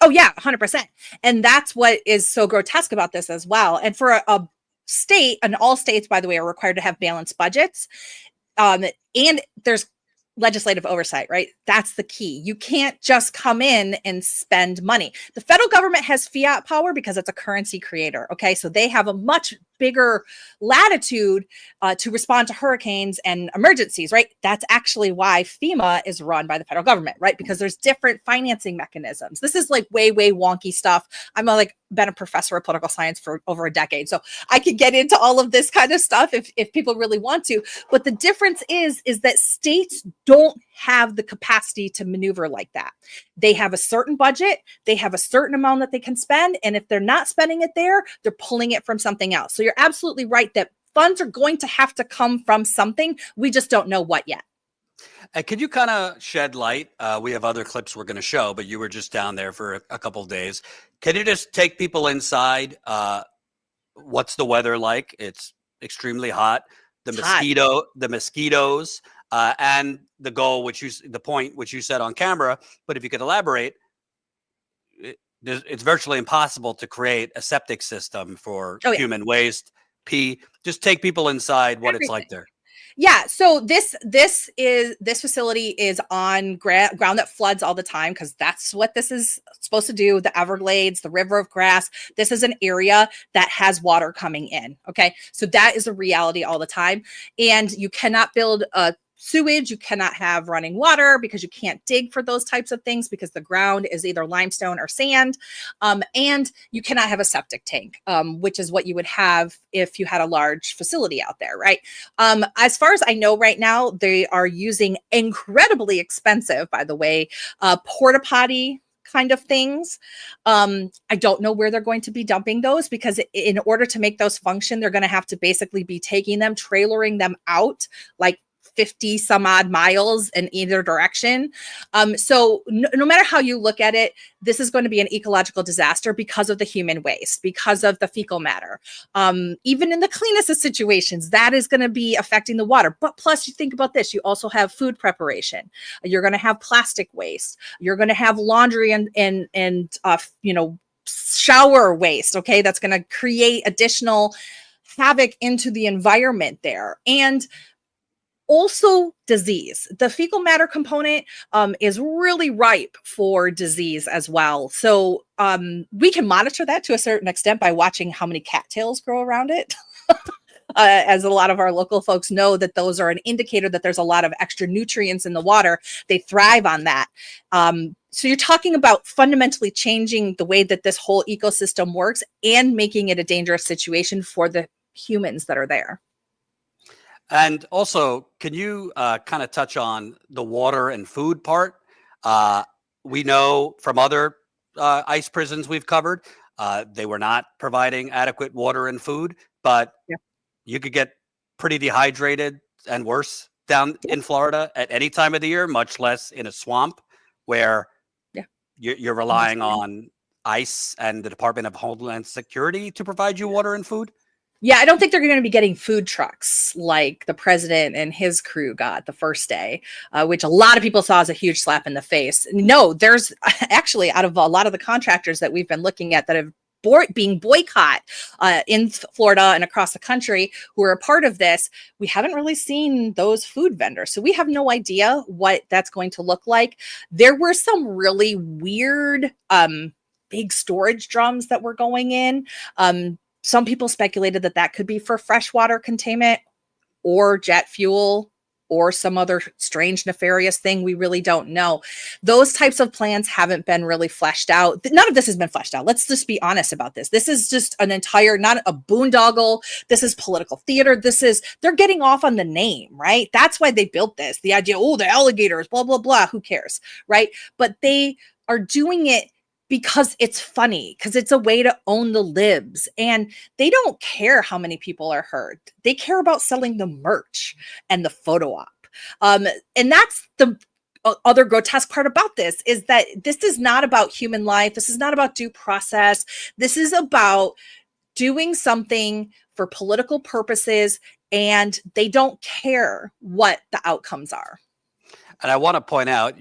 Speaker 11: Oh yeah, 100%. And that's what is so grotesque about this as well. And for a state, and all states, by the way, are required to have balanced budgets. And there's legislative oversight, right? That's the key. You can't just come in and spend money. The federal government has fiat power because it's a currency creator. Okay. So they have a much bigger latitude to respond to hurricanes and emergencies, right? That's actually why FEMA is run by the federal government, right? Because there's different financing mechanisms. This is like way wonky stuff. I'm been a professor of political science for over a decade. So I could get into all of this kind of stuff if people really want to. But the difference is that states don't have the capacity to maneuver like that. They have a certain budget. They have a certain amount that they can spend. And if they're not spending it there, they're pulling it from something else. So you're absolutely right that funds are going to have to come from something. We just don't know what yet.
Speaker 1: And could you kind of shed light? We have other clips we're going to show, but you were just down there for a couple of days. Can you just take people inside? What's the weather like? It's extremely hot. The mosquitoes, and the goal, the point which you said on camera. But if you could elaborate, it's virtually impossible to create a septic system for human waste. Just take people inside what it's like there.
Speaker 11: Yeah, so this facility is on ground that floods all the time, because that's what this is supposed to do. The Everglades, the river of grass. This is an area that has water coming in. Okay, so that is a reality all the time, and you cannot build a sewage. You cannot have running water because you can't dig for those types of things because the ground is either limestone or sand. And you cannot have a septic tank, which is what you would have if you had a large facility out there, right? As far as I know right now, they are using incredibly expensive, by the way, porta potty kind of things. I don't know where they're going to be dumping those, because in order to make those function, they're going to have to basically be taking them, trailering them out like 50 some odd miles in either direction. So no matter how you look at it, this is going to be an ecological disaster because of the human waste, because of the fecal matter. Even in the cleanest of situations, that is going to be affecting the water. But plus, you think about this, you also have food preparation. You're going to have plastic waste. You're going to have laundry and shower waste. Okay. That's going to create additional havoc into the environment there. And also disease. The fecal matter component is really ripe for disease as well. So we can monitor that to a certain extent by watching how many cattails grow around it. As a lot of our local folks know, that those are an indicator that there's a lot of extra nutrients in the water. They thrive on that. So you're talking about fundamentally changing the way that this whole ecosystem works and making it a dangerous situation for the humans that are there.
Speaker 1: And also, can you kind of touch on the water and food part? We know from other ICE prisons we've covered, they were not providing adequate water and food, but you could get pretty dehydrated and worse down in Florida at any time of the year, much less in a swamp where you're relying on ICE and the Department of Homeland Security to provide you water and food.
Speaker 11: Yeah, I don't think they're going to be getting food trucks like the president and his crew got the first day, which a lot of people saw as a huge slap in the face. No, there's actually, out of a lot of the contractors that we've been looking at that have being boycott in Florida and across the country who are a part of this, we haven't really seen those food vendors. So we have no idea what that's going to look like. There were some really weird big storage drums that were going in. Some people speculated that that could be for freshwater containment or jet fuel or some other strange nefarious thing. We really don't know. Those types of plans haven't been really fleshed out. None of this has been fleshed out. Let's just be honest about this. This is just an entire, not a boondoggle. This is political theater. They're getting off on the name, right? That's why they built this. The idea, oh, the alligators, blah, blah, blah. Who cares, right? But they are doing it because it's funny, because it's a way to own the libs. And they don't care how many people are hurt. They care about selling the merch and the photo op. And that's the other grotesque part about this, is that this is not about human life. This is not about due process. This is about doing something for political purposes, and they don't care what the outcomes are.
Speaker 1: And I want to point out,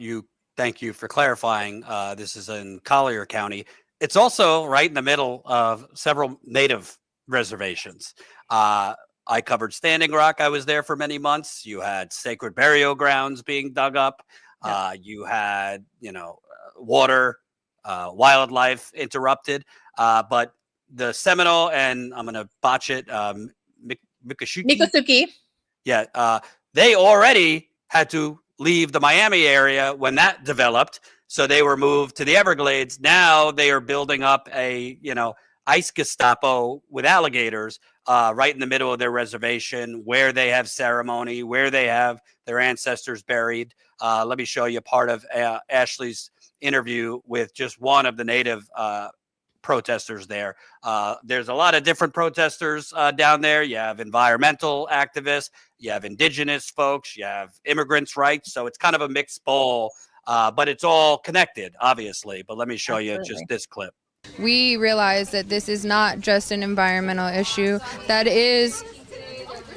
Speaker 1: thank you for clarifying. This is in Collier County. It's also right in the middle of several native reservations. I covered Standing Rock. I was there for many months. You had sacred burial grounds being dug up. Yeah. You had, water, wildlife interrupted. But the Seminole, and I'm going to botch it,
Speaker 11: Miccosukee.
Speaker 1: Yeah. They already had to leave the Miami area when that developed. So they were moved to the Everglades. Now they are building up a, ice Gestapo with alligators right in the middle of their reservation, where they have ceremony, where they have their ancestors buried. Let me show you part of Ashley's interview with just one of the native protesters there. There's a lot of different protesters down there. You have environmental activists, you have indigenous folks, you have immigrants' rights. So it's kind of a mixed bowl, but it's all connected, obviously. But let me show you just this clip.
Speaker 12: We realize that this is not just an environmental issue. That is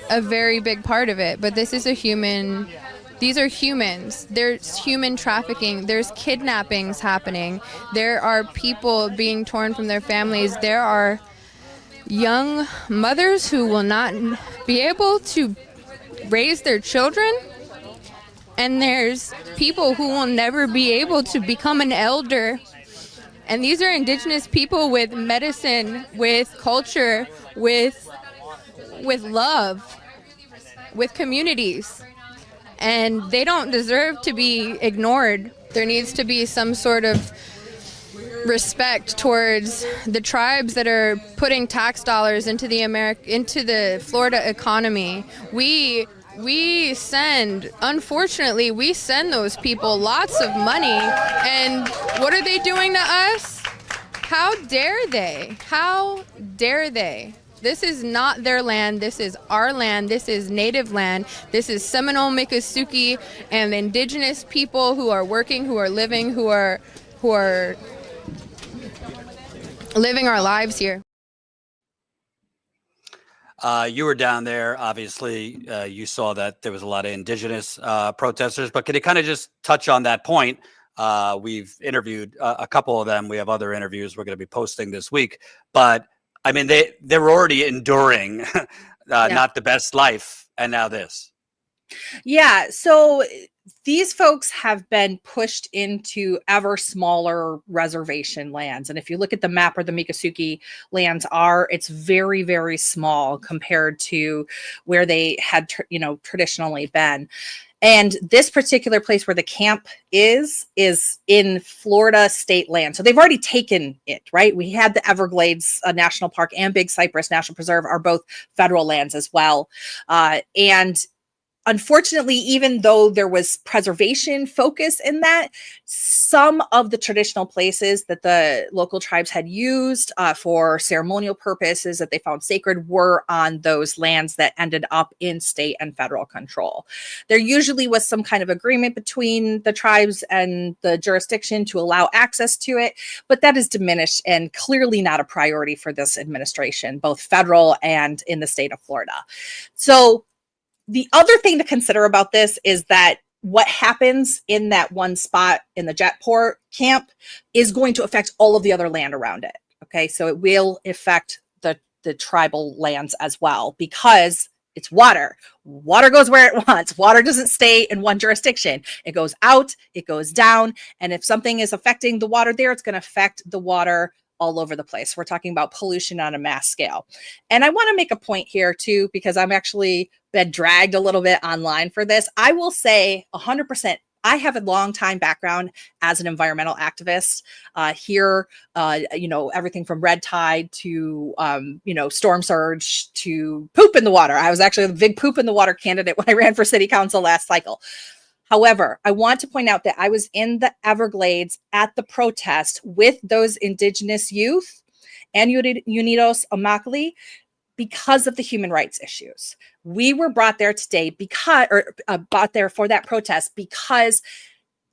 Speaker 12: a very big part of it, but this is these are humans. There's human trafficking. There's kidnappings happening. There are people being torn from their families. There are young mothers who will not be able to raise their children. And there's people who will never be able to become an elder. And these are indigenous people with medicine, with culture, with love, with communities. And they don't deserve to be ignored. There needs to be some sort of respect towards the tribes that are putting tax dollars into the Florida economy. Unfortunately, we send those people lots of money, and what are they doing to us? How dare they? How dare they? This is not their land. This is our land. This is native land. This is Seminole, Miccosukee, and indigenous people who are working, who are living, who are living our lives here.
Speaker 1: You were down there, obviously. You saw that there was a lot of indigenous protesters, but can you kind of just touch on that point? We've interviewed a couple of them. We have other interviews we're going to be posting this week. But, I mean, they're already enduring not the best life, and now this.
Speaker 11: Yeah, so these folks have been pushed into ever smaller reservation lands. And if you look at the map where the Miccosukee lands are, it's very, very small compared to where they had, traditionally been. And this particular place where the camp is in Florida state land. So they've already taken it, right? We had the Everglades National Park and Big Cypress National Preserve are both federal lands as well. And unfortunately, even though there was preservation focus in that, some of the traditional places that the local tribes had used for ceremonial purposes that they found sacred were on those lands that ended up in state and federal control. There usually was some kind of agreement between the tribes and the jurisdiction to allow access to it, but that is diminished and clearly not a priority for this administration, both federal and in the state of Florida. So the other thing to consider about this is that what happens in that one spot in the Jetport camp is going to affect all of the other land around it. Okay, so it will affect the tribal lands as well, because it's water. Water goes where it wants. Water doesn't stay in one jurisdiction. It goes out, it goes down. And if something is affecting the water there, it's going to affect the water all over the place. We're talking about pollution on a mass scale. And I want to make a point here too, because I'm actually been dragged a little bit online for this. I will say 100%. I have a long time background as an environmental activist here, everything from red tide to, storm surge to poop in the water. I was actually a big poop in the water candidate when I ran for city council last cycle. However, I want to point out that I was in the Everglades at the protest with those indigenous youth and Unidos Immokalee because of the human rights issues. We were brought there today brought there for that protest because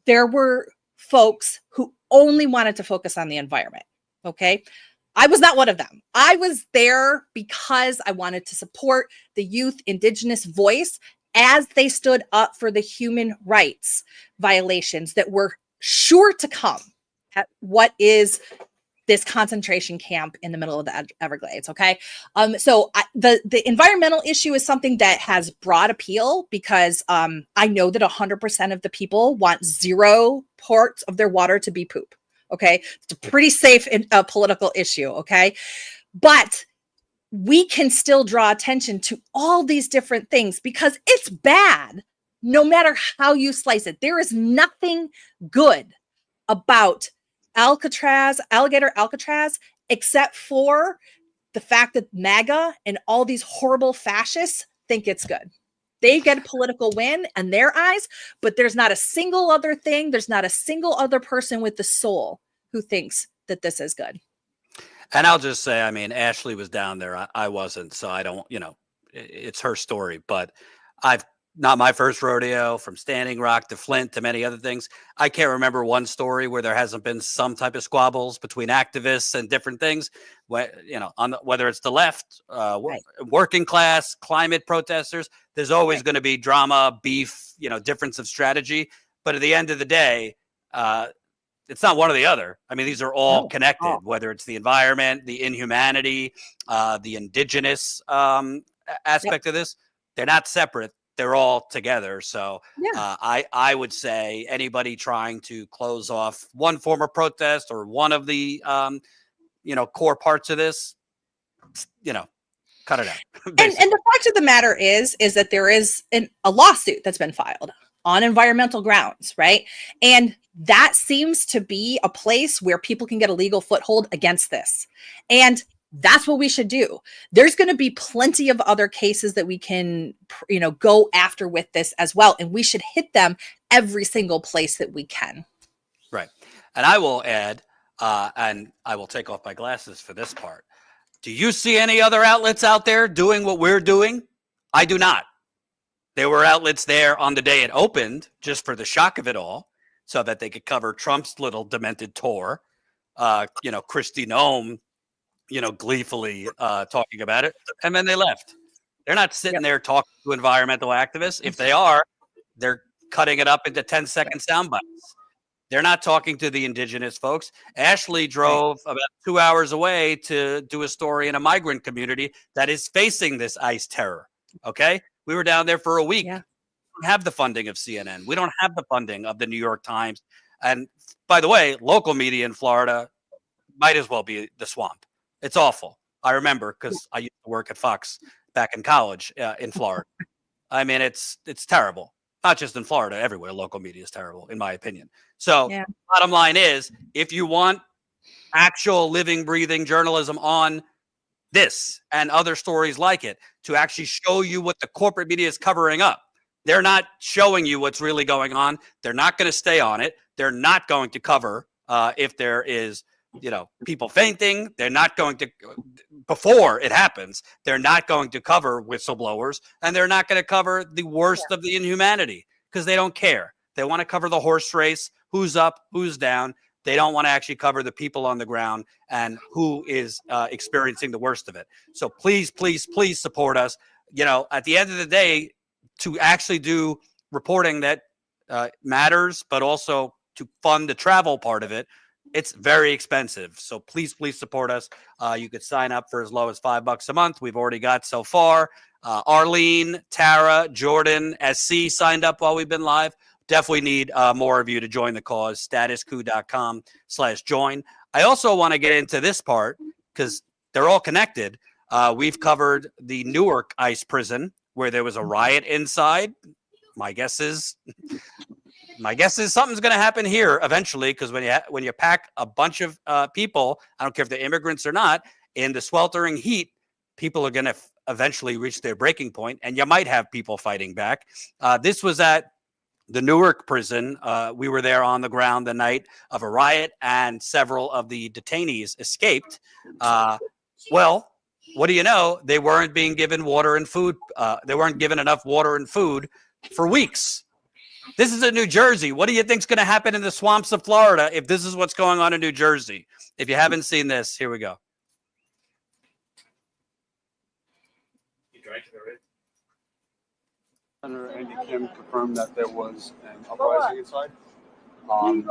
Speaker 11: there were folks who only wanted to focus on the environment. Okay. I was not one of them. I was there because I wanted to support the youth indigenous voice as they stood up for the human rights violations that were sure to come at what is this concentration camp in the middle of the Everglades. Okay. So the environmental issue is something that has broad appeal because I know that 100% of the people want 0 parts of their water to be poop. Okay. It's a pretty safe political issue. Okay. But we can still draw attention to all these different things because it's bad no matter how you slice it. There is nothing good about alligator Alcatraz, except for the fact that MAGA and all these horrible fascists think it's good. They get a political win in their eyes, but there's not a single other thing. There's not a single other person with the soul who thinks that this is good.
Speaker 1: And I'll just say, I mean, Ashley was down there. I wasn't, so I don't, it's her story, but not my first rodeo. From Standing Rock to Flint to many other things. I can't remember one story where there hasn't been some type of squabbles between activists and different things. Whether it's the left, right, working class, climate protesters, there's always going to be drama, beef, difference of strategy. But at the end of the day, it's not one or the other. I mean, these are all connected, whether it's the environment, the inhumanity, the indigenous aspect of this. They're not separate. They're all together. So I would say anybody trying to close off one form of protest or one of the, core parts of this, cut it out.
Speaker 11: and the fact of the matter is that there is a lawsuit that's been filed on environmental grounds, right? And that seems to be a place where people can get a legal foothold against this. And that's what we should do. There's going to be plenty of other cases that we can, go after with this as well. And we should hit them every single place that we can.
Speaker 1: Right. And I will add, and I will take off my glasses for this part. Do you see any other outlets out there doing what we're doing? I do not. There were outlets there on the day it opened just for the shock of it all so that they could cover Trump's little demented tour. Kristi Noem, gleefully talking about it. And then they left. They're not sitting there talking to environmental activists. If they are, they're cutting it up into 10-second sound bites. They're not talking to the indigenous folks. Ashley drove about 2 hours away to do a story in a migrant community that is facing this ICE terror. Okay. We were down there for a week. Yeah. We don't have the funding of CNN. We don't have the funding of the New York Times. And by the way, local media in Florida might as well be the swamp. It's awful. I remember because I used to work at Fox back in college in Florida. I mean, it's terrible. Not just in Florida, everywhere. Local media is terrible, in my opinion. So bottom line is, if you want actual living, breathing journalism on this and other stories like it to actually show you what the corporate media is covering up, they're not showing you what's really going on. They're not going to stay on it. They're not going to cover if there is people fainting. They're not going to, before it happens, they're not going to cover whistleblowers, and they're not going to cover the worst of the inhumanity because they don't care. They want to cover the horse race, who's up, who's down. They don't want to actually cover the people on the ground and who is experiencing the worst of it. So please, please, please support us. At the end of the day, to actually do reporting that matters, but also to fund the travel part of it, it's very expensive. So please support us. You could sign up for as low as $5 a month. We've already got so far. Arlene, Tara, Jordan, SC signed up while we've been live. Definitely need more of you to join the cause. StatusCoup.com/join. I also want to get into this part because they're all connected. We've covered the Newark ICE prison where there was a riot inside. My guess is something's going to happen here eventually, because when you pack a bunch of people, I don't care if they're immigrants or not, in the sweltering heat, people are going to eventually reach their breaking point, and you might have people fighting back. This was at the Newark prison. We were there on the ground the night of a riot, and several of the detainees escaped. Well, what do you know? They weren't being given water and food. They weren't given enough water and food for weeks. This is in New Jersey. What do you think's going to happen in the swamps of Florida if this is what's going on in New Jersey? If you haven't seen this, here we go.
Speaker 13: You drank it already?
Speaker 14: Senator Andy Kim confirmed that there was an uprising inside. And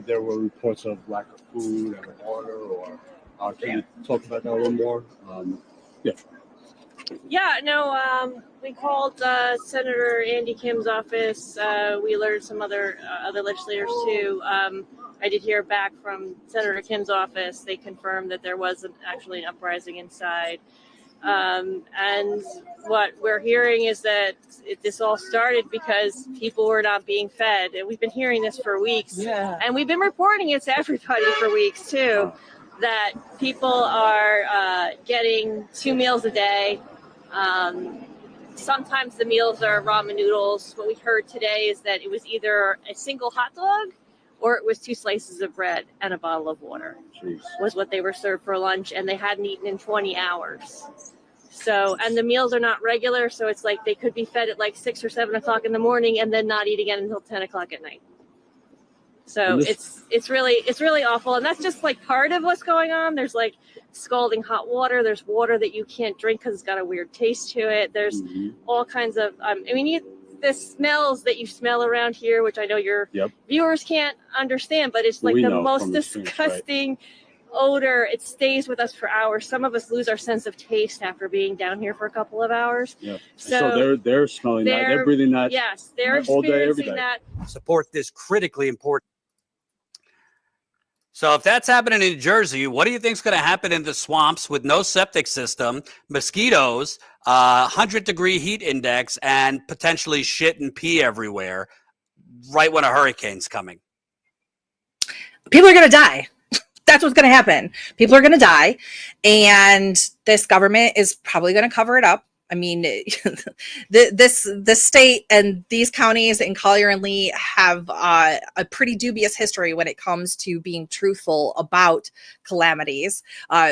Speaker 14: there were reports of lack of food and water. Or can you talk about that a little more?
Speaker 15: Yeah, no, we called Senator Andy Kim's office. We alerted some other legislators too. I did hear back from Senator Kim's office. They confirmed that there was actually an uprising inside. And what we're hearing is that this all started because people were not being fed. And we've been hearing this for weeks. Yeah. And we've been reporting it to everybody for weeks too, that people are getting 2 meals a day. Sometimes the meals are ramen noodles. What we heard today is that it was either a single hot dog or it was 2 slices of bread and a bottle of water. Jeez. Was what they were served for lunch, and they hadn't eaten in 20 hours. So, and the meals are not regular, so it's like they could be fed at like 6 or 7 o'clock in the morning and then not eat again until 10 o'clock at night. So it's really awful. And that's just like part of what's going on. There's like scalding hot water. There's water that you can't drink because it's got a weird taste to it. There's all kinds of, the smells that you smell around here, which I know your viewers can't understand, but it's like the most disgusting odor. It stays with us for hours. Some of us lose our sense of taste after being down here for a couple of hours. Yeah.
Speaker 14: So they're smelling that. They're breathing that.
Speaker 15: Yes, they're experiencing that.
Speaker 1: Support this critically important. So if that's happening in New Jersey, what do you think is going to happen in the swamps with no septic system, mosquitoes, 100-degree heat index, and potentially shit and pee everywhere right when a hurricane's coming?
Speaker 11: People are going to die. That's what's going to happen. People are going to die, and this government is probably going to cover it up. I mean, this state and these counties in Collier and Lee have a pretty dubious history when it comes to being truthful about calamities.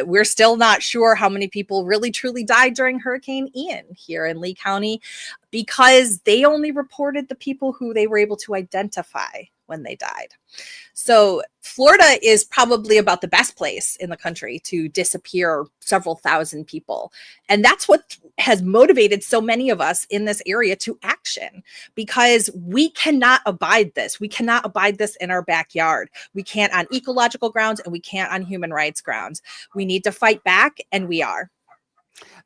Speaker 11: We're still not sure how many people really truly died during Hurricane Ian here in Lee County, because they only reported the people who they were able to identify when they died. So Florida is probably about the best place in the country to disappear several thousand people. And that's what has motivated so many of us in this area to action, because we cannot abide this. We cannot abide this in our backyard. We can't on ecological grounds, and we can't on human rights grounds. We need to fight back, and we are.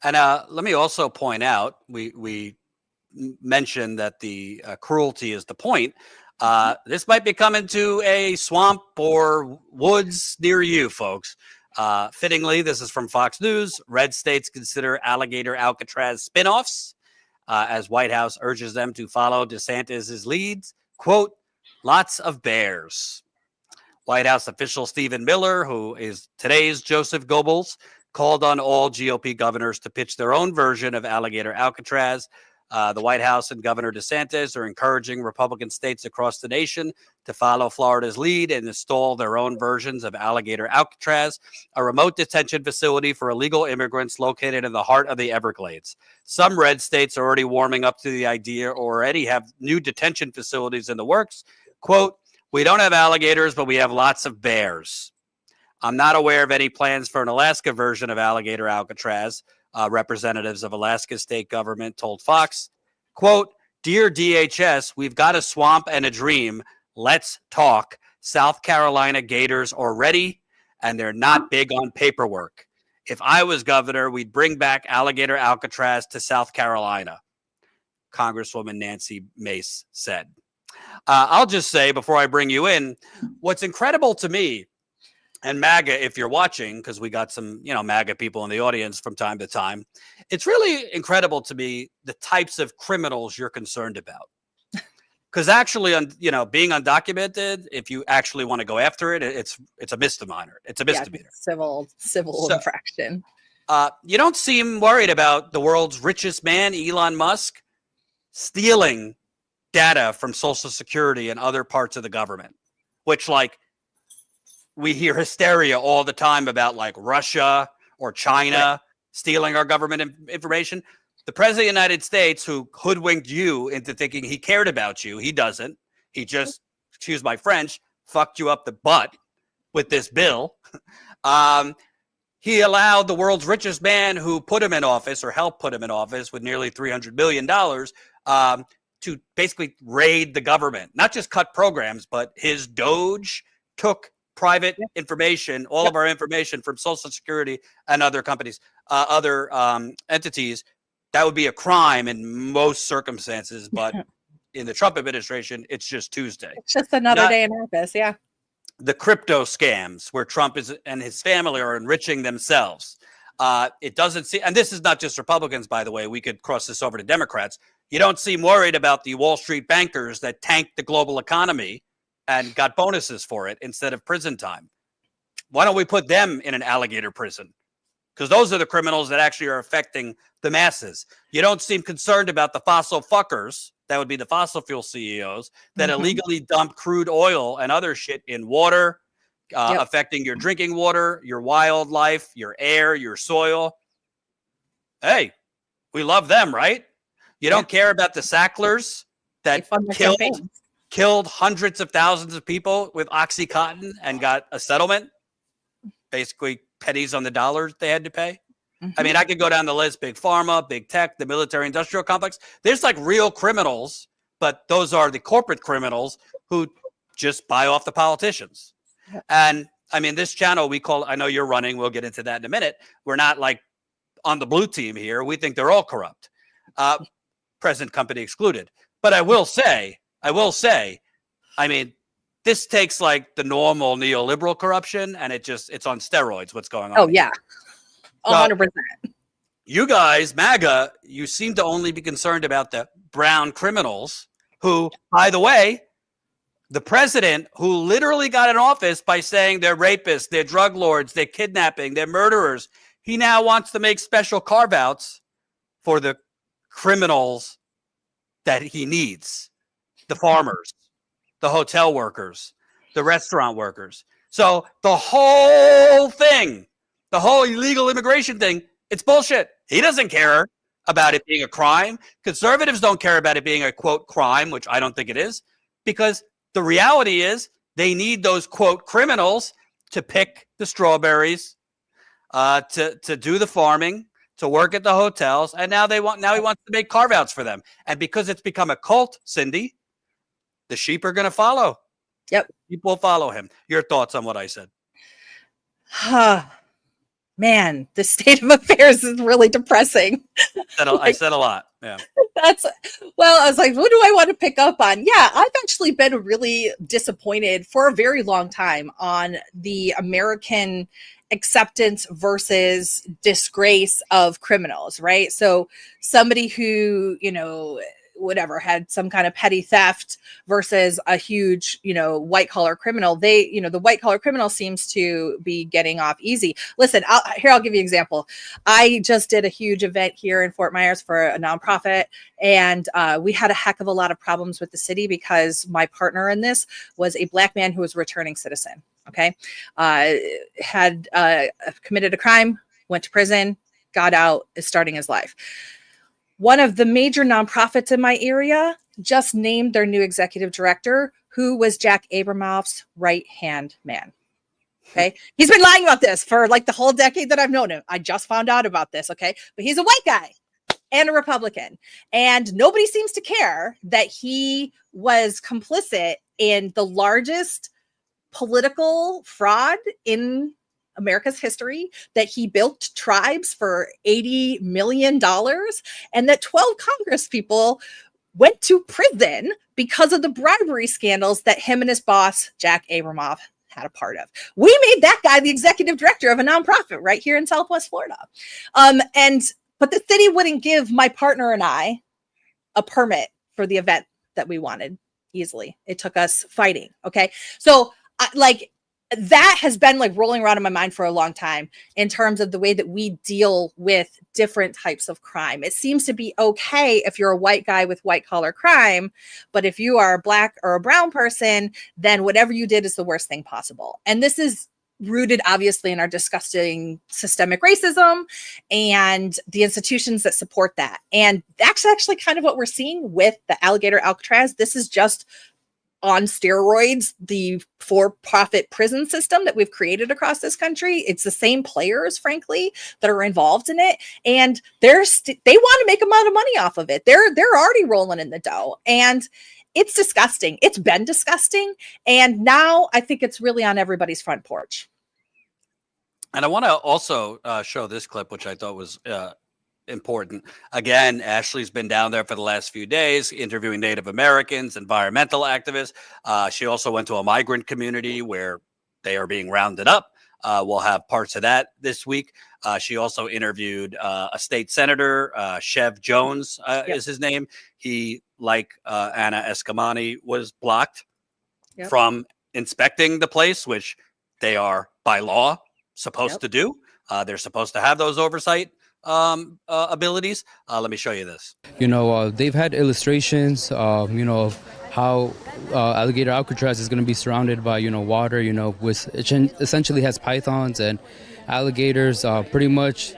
Speaker 1: And let me also point out, we mentioned that the cruelty is the point. This might be coming to a swamp or woods near you, folks. Fittingly, this is from Fox News. Red states consider alligator Alcatraz spinoffs as White House urges them to follow DeSantis' leads. Quote, lots of bears. White House official Stephen Miller, who is today's Joseph Goebbels, called on all GOP governors to pitch their own version of alligator Alcatraz. The White House and Governor DeSantis are encouraging Republican states across the nation to follow Florida's lead and install their own versions of alligator Alcatraz, a remote detention facility for illegal immigrants located in the heart of the Everglades. Some red states are already warming up to the idea or already have new detention facilities in the works. Quote, we don't have alligators, but we have lots of bears. I'm not aware of any plans for an Alaska version of alligator Alcatraz. Representatives of Alaska's state government told Fox, quote, dear DHS, we've got a swamp and a dream. Let's talk. South Carolina Gators already, and they're not big on paperwork. If I was governor, we'd bring back Alligator Alcatraz to South Carolina, Congresswoman Nancy Mace said. I'll just say before I bring you in, what's incredible to me, and MAGA, if you're watching, because we got some, MAGA people in the audience from time to time, it's really incredible to me the types of criminals you're concerned about. Because actually, being undocumented, if you actually want to go after it, it's a misdemeanor. It's a misdemeanor.
Speaker 16: Civil infraction.
Speaker 1: You don't seem worried about the world's richest man, Elon Musk, stealing data from Social Security and other parts of the government, which we hear hysteria all the time about, like Russia or China stealing our government information. The president of the United States, who hoodwinked you into thinking he cared about you, he doesn't. He just, excuse my French, fucked you up the butt with this bill. He allowed the world's richest man who put him in office or helped put him in office with nearly $300 billion to basically raid the government, not just cut programs, but his Doge took private information, all of our information from Social Security and other companies, other entities. That would be a crime in most circumstances, but in the Trump administration, it's just Tuesday.
Speaker 16: It's just another day in office, yeah.
Speaker 1: The crypto scams where Trump and his family are enriching themselves. It doesn't seem, and this is not just Republicans, by the way, we could cross this over to Democrats. You don't seem worried about the Wall Street bankers that tanked the global economy and got bonuses for it instead of prison time. Why don't we put them in an alligator prison? Because those are the criminals that actually are affecting the masses. You don't seem concerned about the fossil fuckers, that would be the fossil fuel CEOs, that illegally dump crude oil and other shit in water, affecting your drinking water, your wildlife, your air, your soil. Hey, we love them, right? You don't care about the Sacklers that killed hundreds of thousands of people with OxyContin and got a settlement, basically pennies on the dollar they had to pay. I mean, I could go down the list: big pharma, big tech, the military industrial complex. There's like real criminals, but those are the corporate criminals who just buy off the politicians. And I mean, this channel we call, I know you're running, we'll get into that in a minute. We're not like on the blue team here. We think they're all corrupt, present company excluded. But I will say, I mean, this takes like the normal neoliberal corruption and it's on steroids what's going on.
Speaker 16: Oh, yeah. 100%.
Speaker 1: You guys, MAGA, you seem to only be concerned about the brown criminals who, by the way, the president who literally got in office by saying they're rapists, they're drug lords, they're kidnapping, they're murderers. He now wants to make special carve-outs for the criminals that he needs. The farmers, the hotel workers, the restaurant workers. So the whole thing, the whole illegal immigration thing, it's bullshit. He doesn't care about it being a crime. Conservatives don't care about it being a, quote, crime, which I don't think it is, because the reality is they need those, quote, criminals to pick the strawberries, to do the farming, to work at the hotels, and now he wants to make carve-outs for them. And because it's become a cult, Cindy, the sheep are going to follow.
Speaker 16: Yep.
Speaker 1: People will follow him. Your thoughts on what I said?
Speaker 16: Man, the state of affairs is really depressing.
Speaker 1: I said a lot. Yeah.
Speaker 16: I was like, what do I want to pick up on? Yeah, I've actually been really disappointed for a very long time on the American acceptance versus disgrace of criminals, right? So somebody who, whatever, had some kind of petty theft versus a huge, white collar criminal. The white collar criminal seems to be getting off easy. Listen, I'll give you an example. I just did a huge event here in Fort Myers for a nonprofit, and we had a heck of a lot of problems with the city because my partner in this was a Black man who was a returning citizen. Okay. Had committed a crime, went to prison, got out, is starting his life. One of the major nonprofits in my area just named their new executive director, who was Jack Abramoff's right-hand man. Okay. He's been lying about this for like the whole decade that I've known him. I just found out about this. Okay. But he's a white guy and a Republican. And nobody seems to care that he was complicit in the largest political fraud in America's history, that he built tribes for $80 million, and that 12 Congress people went to prison because of the bribery scandals that him and his boss, Jack Abramoff, had a part of. We made that guy the executive director of a nonprofit right here in Southwest Florida. But the city wouldn't give my partner and I a permit for the event that we wanted easily. It took us fighting. Okay. So that has been like rolling around in my mind for a long time in terms of the way that we deal with different types of crime. It seems to be okay if you're a white guy with white collar crime, but if you are a black or a brown person, then whatever you did is the worst thing possible. And this is rooted obviously in our disgusting systemic racism and the institutions that support that. And that's actually kind of what we're seeing with the Alligator Alcatraz. This is just on steroids, the for-profit prison system that we've created across this country. It's the same players, frankly, that are involved in it, and they want to make a lot of money off of it. They're already rolling in the dough, and it's disgusting. It's been disgusting, and now I think it's really on everybody's front porch.
Speaker 1: And I want to also show this clip, which I thought was important. Again, Ashley's been down there for the last few days interviewing Native Americans, environmental activists. She also went to a migrant community where they are being rounded up. We'll have parts of that this week. She also interviewed a state senator, Chev Jones is his name. He, like Anna Eskamani, was blocked from inspecting the place, which they are by law supposed to do. They're supposed to have those oversight abilities. Let me show you this.
Speaker 17: They've had illustrations, of how Alligator Alcatraz is going to be surrounded by, water, which essentially has pythons and alligators. Pretty much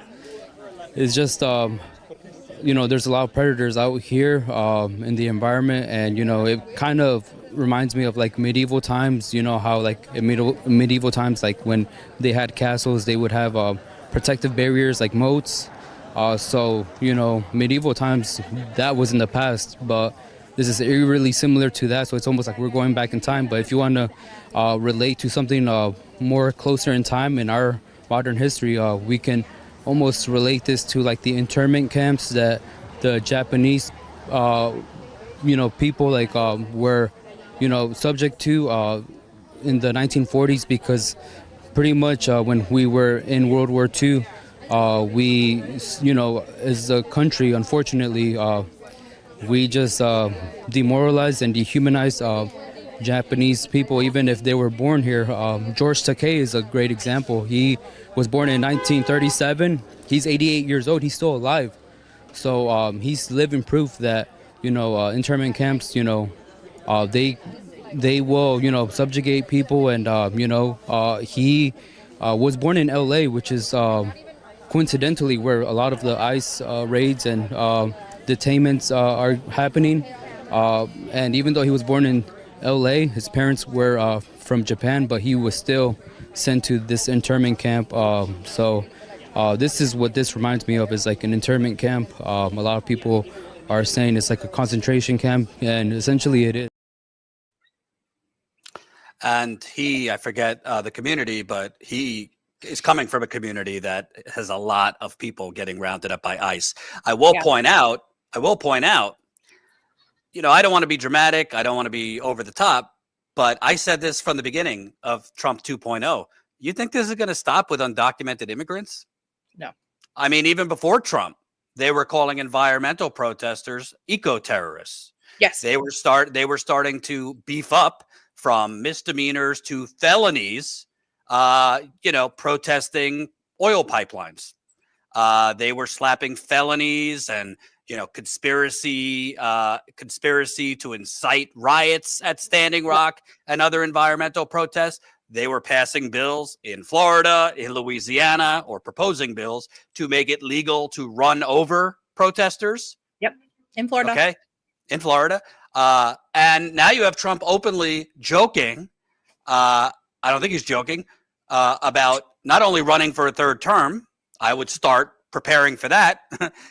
Speaker 17: is just, there's a lot of predators out here in the environment, and it kind of reminds me of like medieval times. How like in medieval times, like when they had castles, they would have protective barriers like moats. So, medieval times, that was in the past, but this is eerily similar to that. So it's almost like we're going back in time. But if you want to relate to something more closer in time in our modern history, we can almost relate this to like the internment camps that the Japanese, people like were, subject to in the 1940s, because pretty much when we were in World War II, we, as a country, unfortunately, we just demoralized and dehumanized Japanese people, even if they were born here. George Takei is a great example. He was born in 1937. He's 88 years old. He's still alive. So he's living proof that, internment camps, they will, subjugate people. And, he was born in LA, which is coincidentally where a lot of the ICE raids and detainments are happening. And even though he was born in LA, his parents were from Japan, but he was still sent to this internment camp. So this is what this reminds me of, is like an internment camp. A lot of people are saying it's like a concentration camp, and essentially it is. And
Speaker 1: I forget the community, but he is coming from a community that has a lot of people getting rounded up by ICE. I will point out, I don't want to be dramatic. I don't want to be over the top, but I said this from the beginning of Trump 2.0. You think this is going to stop with undocumented immigrants?
Speaker 16: No.
Speaker 1: I mean, even before Trump, they were calling environmental protesters eco-terrorists.
Speaker 16: Yes.
Speaker 1: They were starting to beef up from misdemeanors to felonies, protesting oil pipelines. They were slapping felonies and, conspiracy to incite riots at Standing Rock and other environmental protests. They were passing bills in Florida, in Louisiana, or proposing bills to make it legal to run over protesters.
Speaker 16: Yep. In Florida.
Speaker 1: Okay. In Florida. And now you have Trump openly joking. I don't think he's joking about not only running for a third term. I would start preparing for that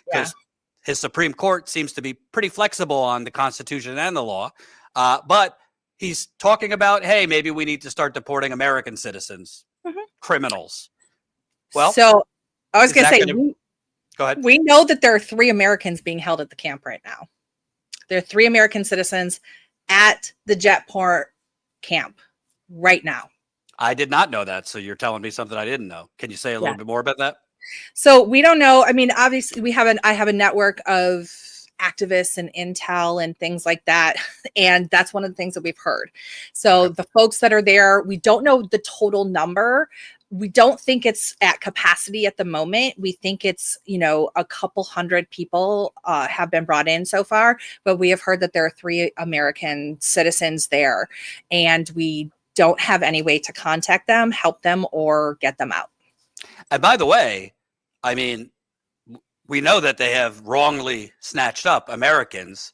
Speaker 1: because his Supreme Court seems to be pretty flexible on the Constitution and the law. But he's talking about, hey, maybe we need to start deporting American citizens, criminals. Well,
Speaker 16: so I was going to say,
Speaker 1: go ahead.
Speaker 16: We know that there are 3 Americans being held at the camp right now. There are 3 American citizens at the Jetport camp right now.
Speaker 1: I did not know that. So you're telling me something I didn't know. Can you say a little bit more about that?
Speaker 16: So we don't know. I mean, obviously I have a network of activists and intel and things like that. And that's one of the things that we've heard. So the folks that are there, we don't know the total number. We don't think it's at capacity at the moment. We think it's, a couple hundred people have been brought in so far, but we have heard that there are 3 American citizens there, and we don't have any way to contact them, help them, or get them out.
Speaker 1: And by the way, I mean, we know that they have wrongly snatched up Americans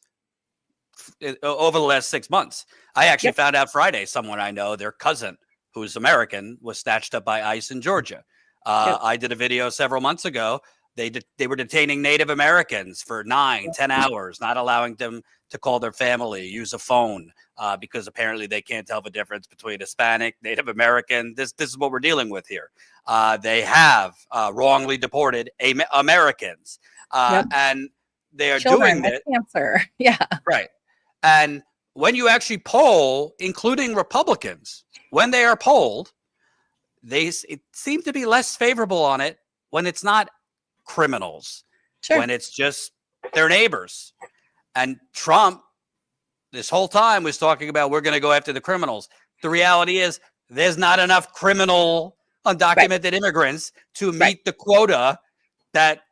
Speaker 1: over the last 6 months. I actually found out Friday, someone I know, their cousin, who's American, was snatched up by ICE in Georgia. I did a video several months ago. They were detaining Native Americans for 9-10 hours, not allowing them to call their family, use a phone, because apparently they can't tell the difference between Hispanic, Native American. This is what we're dealing with here. They have wrongly deported Americans, and they are doing it.
Speaker 16: Cancer. Yeah.
Speaker 1: Right. And when you actually poll, including Republicans, when they are polled, it seems to be less favorable on it when it's not criminals, when it's just their neighbors. And Trump, this whole time, was talking about, we're going to go after the criminals. The reality is there's not enough criminal undocumented immigrants to meet the quota that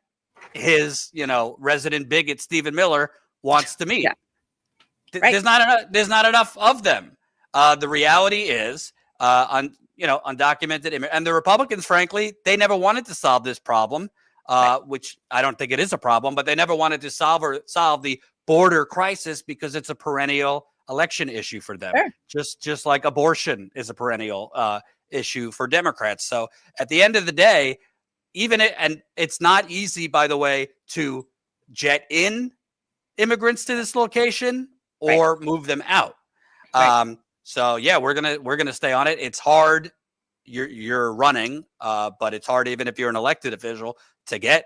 Speaker 1: his, resident bigot Stephen Miller wants to meet. There's not enough of them. The reality is, undocumented, and the Republicans, frankly, they never wanted to solve this problem, which I don't think it is a problem, but they never wanted to solve the border crisis because it's a perennial election issue for them, just like abortion is a perennial issue for Democrats. So at the end of the day, and it's not easy, by the way, to jet in immigrants to this location or move them out. So yeah, we're gonna stay on it. It's hard. You're running, but it's hard even if you're an elected official to get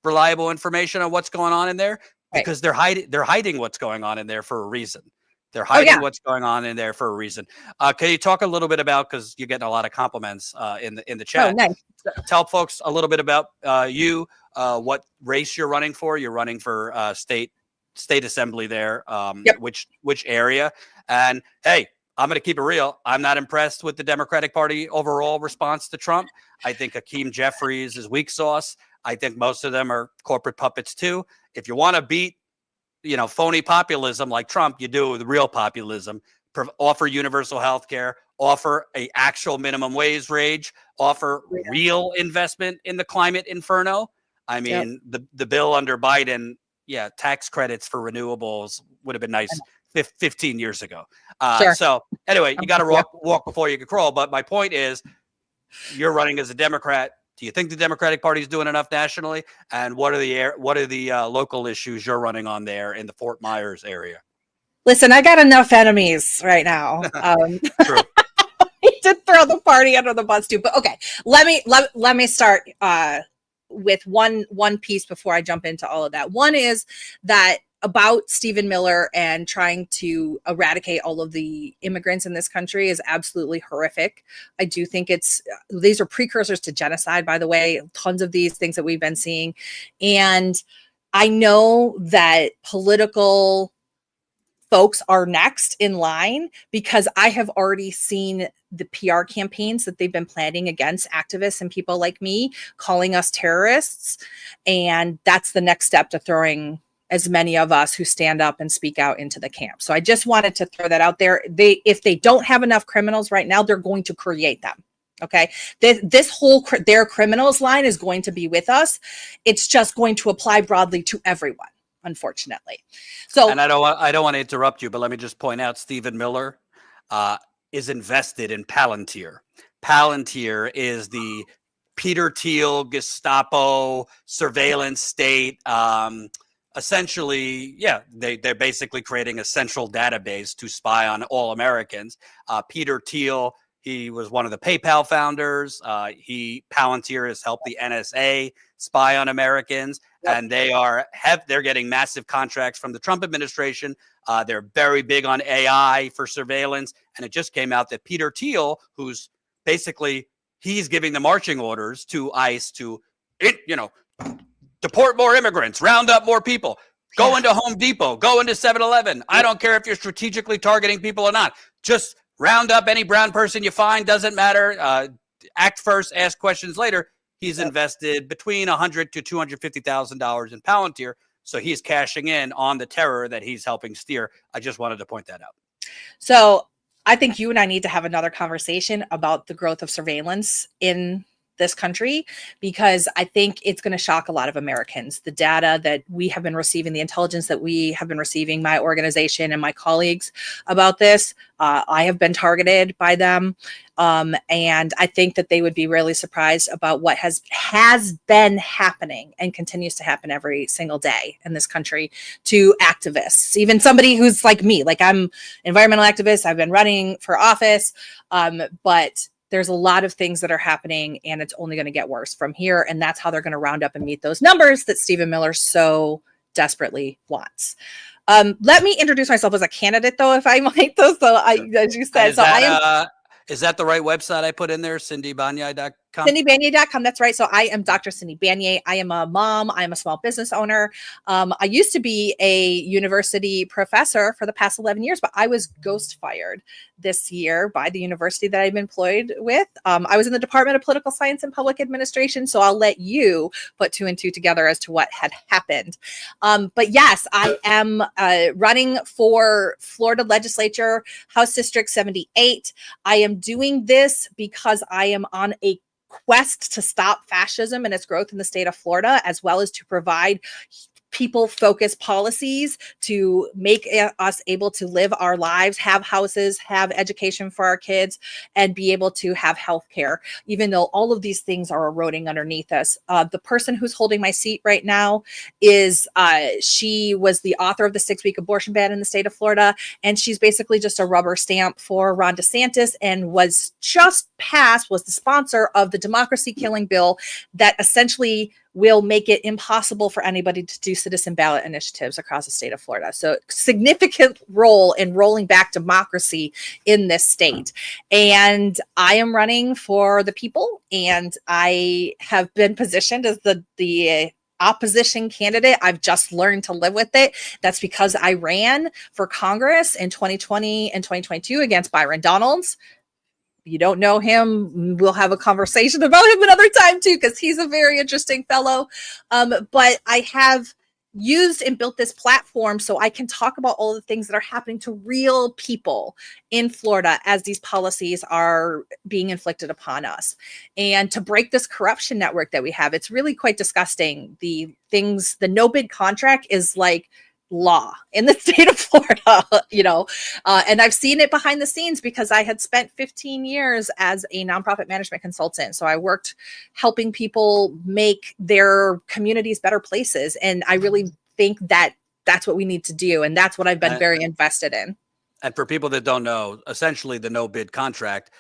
Speaker 1: reliable information on what's going on in there, because they're hiding what's going on in there for a reason. They're hiding what's going on in there for a reason. Can you talk a little bit about, because you're getting a lot of compliments in the chat.
Speaker 16: Oh, nice.
Speaker 1: Tell folks a little bit about you, what race you're running for. You're running for state assembly there. Which area? And hey, I'm going to keep it real. I'm not impressed with the Democratic Party overall response to Trump. I think Hakeem Jeffries is weak sauce. I think most of them are corporate puppets too. If you want to beat, phony populism like Trump, you do it with real populism. Offer universal health care, offer a actual minimum wage rate, offer real investment in the climate inferno. I mean, the bill under Biden, tax credits for renewables would have been nice 15 years ago. So anyway, you got to walk before you can crawl. But my point is, you're running as a Democrat. Do you think the Democratic Party is doing enough nationally? And what are the local issues you're running on there in the Fort Myers area?
Speaker 16: Listen, I got enough enemies right now.
Speaker 1: True.
Speaker 16: I did throw the party under the bus too, but okay. Let me start with one piece before I jump into all of that. One is that about Stephen Miller and trying to eradicate all of the immigrants in this country is absolutely horrific. I do think these are precursors to genocide, by the way, tons of these things that we've been seeing. And I know that political folks are next in line, because I have already seen the PR campaigns that they've been planning against activists and people like me, calling us terrorists. And that's the next step to throwing as many of us who stand up and speak out into the camp. So I just wanted to throw that out there. If they don't have enough criminals right now, they're going to create them. Okay. This whole, their criminals line is going to be with us. It's just going to apply broadly to everyone, unfortunately. So,
Speaker 1: and I don't want to interrupt you, but let me just point out, Stephen Miller is invested in Palantir. Palantir is the Peter Thiel Gestapo surveillance state, essentially, yeah, they're basically creating a central database to spy on all Americans. Peter Thiel, he was one of the PayPal founders. Palantir has helped the NSA spy on Americans, and they're getting massive contracts from the Trump administration. They're very big on AI for surveillance, and it just came out that Peter Thiel, who's basically he's giving the marching orders to ICE to, deport more immigrants, round up more people, go into Home Depot, go into 7-Eleven. I don't care if you're strategically targeting people or not. Just round up any brown person you find, doesn't matter. Act first, ask questions later. He's invested between $100,000 to $250,000 in Palantir. So he's cashing in on the terror that he's helping steer. I just wanted to point that out.
Speaker 16: So I think you and I need to have another conversation about the growth of surveillance in this country, because I think it's going to shock a lot of Americans. The data that we have been receiving, the intelligence that we have been receiving, my organization and my colleagues about this, I have been targeted by them. And I think that they would be really surprised about what has been happening and continues to happen every single day in this country to activists, even somebody who's like me, like I'm environmental activist. I've been running for office, but there's a lot of things that are happening, and it's only going to get worse from here. And that's how they're going to round up and meet those numbers that Stephen Miller so desperately wants. Let me introduce myself as a candidate, though, if I might, though. So as you said,
Speaker 1: Is that the right website I put in there? CindyBanyai.com?
Speaker 16: CindyBanyai.com. That's right. So I am Dr. Cindy Banyai. I am a mom. I am a small business owner. I used to be a university professor for the past 11 years, but I was ghost fired this year by the university that I'm employed with. I was in the Department of Political Science and Public Administration. So I'll let you put 2 and 2 together as to what had happened. But yes, I am running for Florida Legislature, House District 78. I am doing this because I am on a quest to stop fascism and its growth in the state of Florida, as well as to provide people-focused policies to make us able to live our lives, have houses, have education for our kids, and be able to have health care, even though all of these things are eroding underneath us. The person who's holding my seat right now is, she was the author of the 6-week abortion ban in the state of Florida, and she's basically just a rubber stamp for Ron DeSantis, and was the sponsor of the democracy killing bill that essentially will make it impossible for anybody to do citizen ballot initiatives across the state of Florida. So significant role in rolling back democracy in this state. And I am running for the people, and I have been positioned as the opposition candidate. I've just learned to live with it. That's because I ran for Congress in 2020 and 2022 against Byron Donalds. You don't know him, we'll have a conversation about him another time too, because he's a very interesting fellow. But I have used and built this platform so I can talk about all the things that are happening to real people in Florida as these policies are being inflicted upon us, and to break this corruption network that we have. It's really quite disgusting. The no bid contract is like law in the state of Florida, and I've seen it behind the scenes because I had spent 15 years as a nonprofit management consultant. So I worked helping people make their communities better places. And I really think that that's what we need to do. And that's what I've been very invested in.
Speaker 1: And for people that don't know, essentially the no bid contract,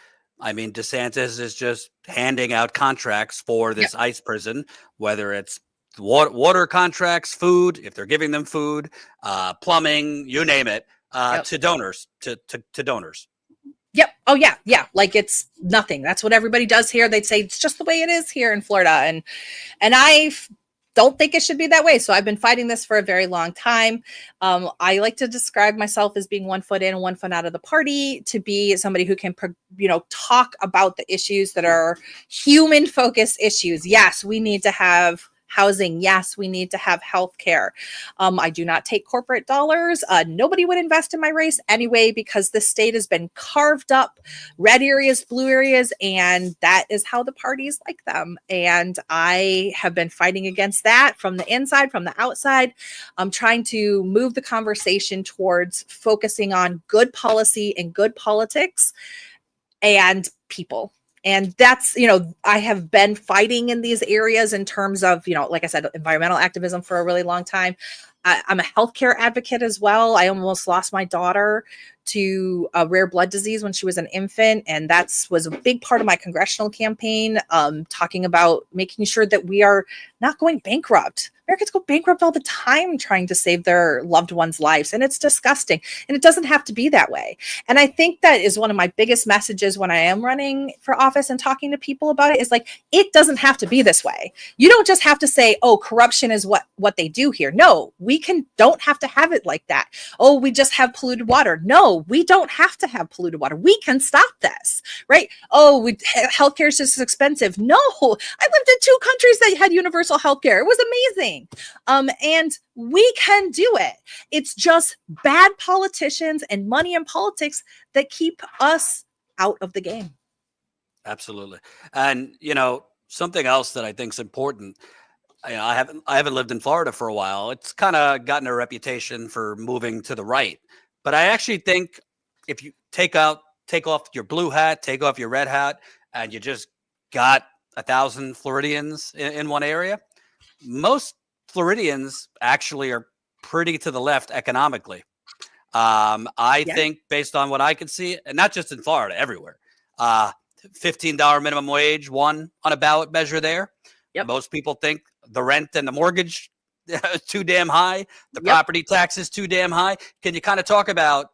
Speaker 1: I mean, DeSantis is just handing out contracts for this ICE prison, whether it's water contracts, food, if they're giving them food, plumbing, you name it, to donors, to donors.
Speaker 16: Yep. Oh yeah. Yeah. Like it's nothing. That's what everybody does here. They'd say it's just the way it is here in Florida. And I don't think it should be that way. So I've been fighting this for a very long time. I like to describe myself as being 1 foot in, 1 foot out of the party, to be somebody who can, talk about the issues that are human focused issues. Yes, we need to have housing. Yes, we need to have health care. I do not take corporate dollars. Nobody would invest in my race anyway, because the state has been carved up, red areas, blue areas, and that is how the parties like them. And I have been fighting against that from the inside, from the outside. I'm trying to move the conversation towards focusing on good policy and good politics and people. And that's, I have been fighting in these areas in terms of, like I said, environmental activism for a really long time. I'm a healthcare advocate as well. I almost lost my daughter to a rare blood disease when she was an infant, and that was a big part of my congressional campaign, talking about making sure that we are not going bankrupt. Americans go bankrupt all the time trying to save their loved ones' lives, and it's disgusting, and it doesn't have to be that way. And I think that is one of my biggest messages when I am running for office and talking to people about it, is like, it doesn't have to be this way. You don't just have to say, oh, corruption is what they do here. No, we don't have to have it like that. Oh, we just have polluted water. No, we don't have to have polluted water. We can stop this, right? Oh, healthcare is just expensive. No, I lived in 2 countries that had universal healthcare. It was amazing. And we can do it. It's just bad politicians and money in politics that keep us out of the game.
Speaker 1: Absolutely. And, something else that I think is important. I haven't lived in Florida for a while. It's kind of gotten a reputation for moving to the right. But I actually think if you take off your blue hat, take off your red hat, and you just got 1,000 Floridians in one area, most Floridians actually are pretty to the left economically. I think, based on what I can see, and not just in Florida, everywhere, $15 minimum wage won on a ballot measure there. Yep. Most people think the rent and the mortgage is too damn high. The property tax is too damn high. Can you kind of talk about,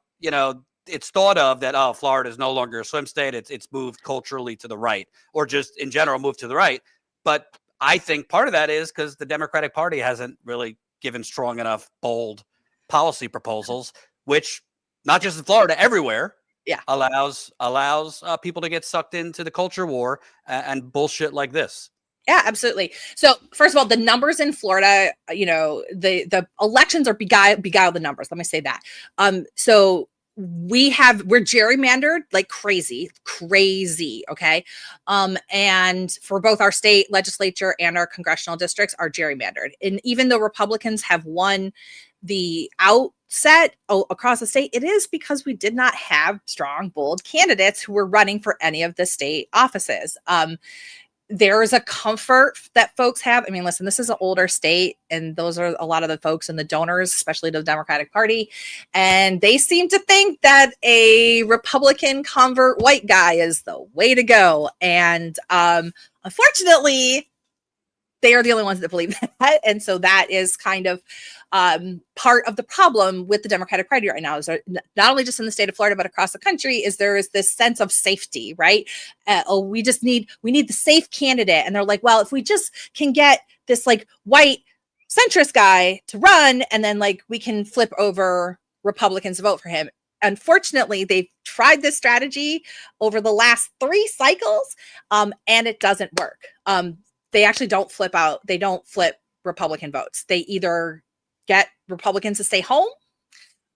Speaker 1: it's thought of that, oh, Florida is no longer a swim state. It's moved culturally to the right, or just in general moved to the right. But I think part of that is because the Democratic Party hasn't really given strong enough, bold policy proposals, which not just in Florida, everywhere, allows people to get sucked into the culture war and bullshit like this.
Speaker 16: Yeah, absolutely. So first of all, the numbers in Florida, the elections are beguile the numbers. Let me say that. So we're gerrymandered like crazy. Okay. And for both our state legislature and our congressional districts are gerrymandered. And even though Republicans have won the outset across the state, it is because we did not have strong, bold candidates who were running for any of the state offices. There is a comfort that folks have. I mean, listen, this is an older state, and those are a lot of the folks and the donors, especially the Democratic Party. And they seem to think that a Republican convert white guy is the way to go. And unfortunately, they are the only ones that believe that. And so that is kind of part of the problem with the Democratic Party right now, is not only just in the state of Florida, but across the country, is there is this sense of safety, right? We need the safe candidate. And they're like, well, if we just can get this like white centrist guy to run, and then like we can flip over Republicans to vote for him. Unfortunately, they've tried this strategy over the last 3 cycles, and it doesn't work. They actually don't flip out. They don't flip Republican votes. They either get Republicans to stay home,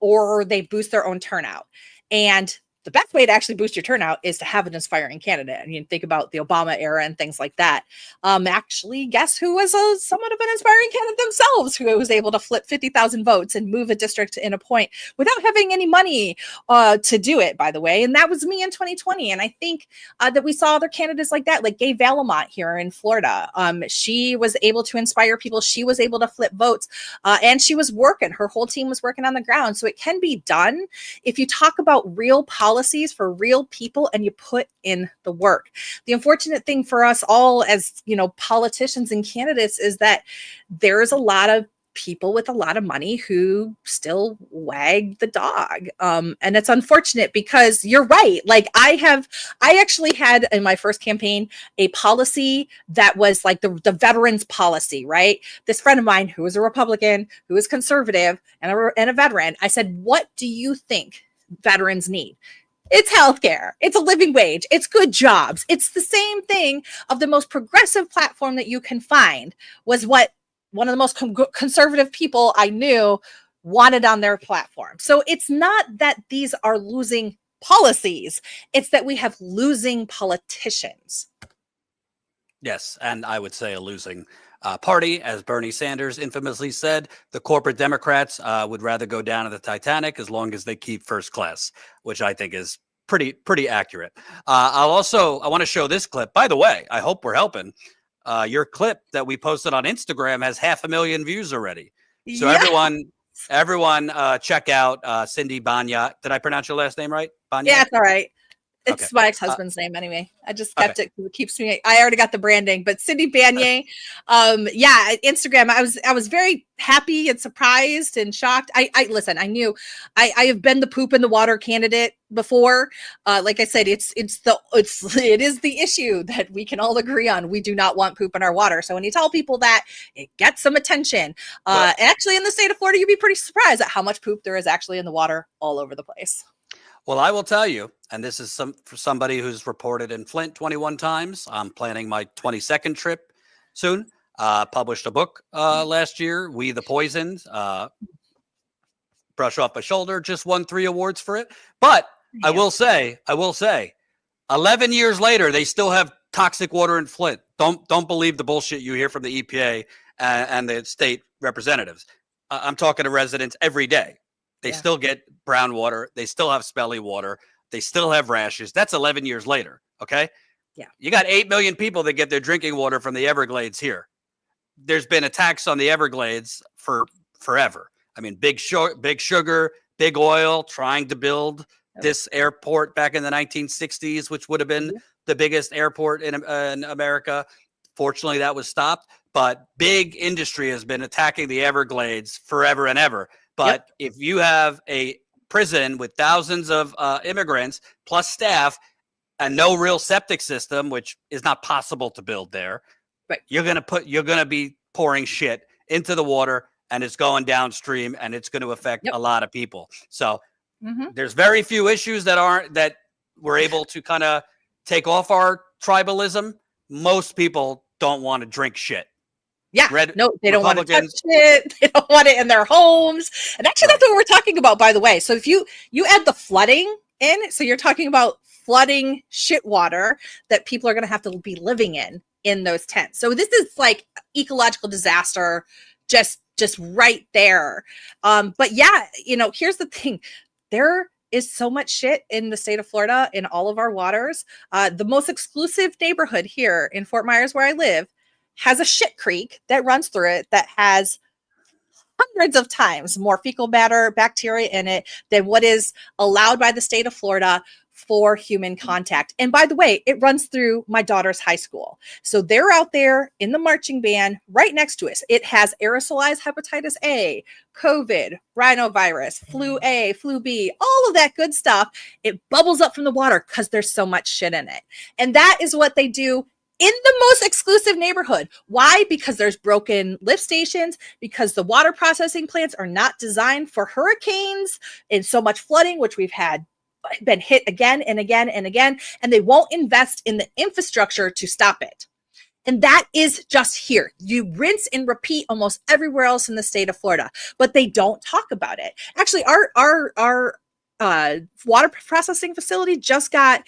Speaker 16: or they boost their own turnout. And the best way to actually boost your turnout is to have an inspiring candidate. And you think about the Obama era and things like that. Actually, guess who was somewhat of an inspiring candidate themselves, who was able to flip 50,000 votes and move a district in a point without having any money to do it, by the way. And that was me in 2020. And I think that we saw other candidates like that, like Gay Valamont here in Florida. She was able to inspire people. She was able to flip votes, and she was working. Her whole team was working on the ground. So it can be done if you talk about real policies for real people and you put in the work. The unfortunate thing for us all as, politicians and candidates is that there's a lot of people with a lot of money who still wag the dog. And it's unfortunate because you're right. Like I actually had in my first campaign a policy that was like the veterans policy, right? This friend of mine who was a Republican, who was conservative and a veteran, I said, what do you think veterans need? It's healthcare. It's a living wage. It's good jobs. It's the same thing of the most progressive platform that you can find was what one of the most conservative people I knew wanted on their platform. So it's not that these are losing policies. It's that we have losing politicians.
Speaker 1: Yes, and I would say a losing party, as Bernie Sanders infamously said. The corporate Democrats would rather go down to the Titanic as long as they keep first class, which I think is pretty accurate. I want to show this clip. By the way, I hope we're helping. Your clip that we posted on Instagram has 500,000 views already. So everyone, check out Cindy Banya. Did I pronounce your last name right? Banya?
Speaker 16: Yeah, it's all right. It's
Speaker 1: Okay.
Speaker 16: my ex-husband's name anyway. I just kept it. It keeps me. I already got the branding, but Cindy Banya, yeah, Instagram. I was very happy and surprised and shocked. I listen. I knew I have been the poop in the water candidate before. Like I said, it is the issue that we can all agree on. We do not want poop in our water. So when you tell people that, it gets some attention. Actually, in the state of Florida, you'd be pretty surprised at how much poop there is actually in the water all over the place.
Speaker 1: Well, I will tell you, and this is for somebody who's reported in Flint 21 times. I'm planning my 22nd trip soon. Published a book last year, We the Poisoned. Brush off my shoulder, just won 3 awards for it. But I will say, 11 years later, they still have toxic water in Flint. Don't believe the bullshit you hear from the EPA and the state representatives. I'm talking to residents every day. They still get brown water. They still have smelly water. They still have rashes. That's 11 years later. Okay.
Speaker 16: Yeah.
Speaker 1: You got 8 million people that get their drinking water from the Everglades here. There's been attacks on the Everglades for forever. I mean, big sugar, big oil trying to build this airport back in the 1960s, which would have been the biggest airport in America. Fortunately, that was stopped. But big industry has been attacking the Everglades forever and ever. But if you have a prison with thousands of immigrants plus staff and no real septic system, which is not possible to build there, you're gonna be pouring shit into the water, and it's going downstream, and it's going to affect a lot of people. So there's very few issues that we're able to kind of take off our tribalism. Most people don't want to drink shit.
Speaker 16: Yeah, they don't want to touch it. They don't want it in their homes. And actually, that's what we're talking about, by the way. So if you add the flooding in, so you're talking about flooding shit water that people are going to have to be living in those tents. So this is like ecological disaster, just right there. But yeah, here's the thing. There is so much shit in the state of Florida in all of our waters. The most exclusive neighborhood here in Fort Myers, where I live, has a shit creek that runs through it that has hundreds of times more fecal matter bacteria in it than what is allowed by the state of Florida for human contact. And by the way, it runs through my daughter's high school. So they're out there in the marching band right next to us. It has aerosolized hepatitis A, COVID, rhinovirus, flu A, flu B, all of that good stuff. It bubbles up from the water because there's so much shit in it. And that is what they do in the most exclusive neighborhood. Why? Because there's broken lift stations, because the water processing plants are not designed for hurricanes and so much flooding, which we've been hit again and again and again, and they won't invest in the infrastructure to stop it. And that is just here. You rinse and repeat almost everywhere else in the state of Florida, but they don't talk about it. Actually, our water processing facility just got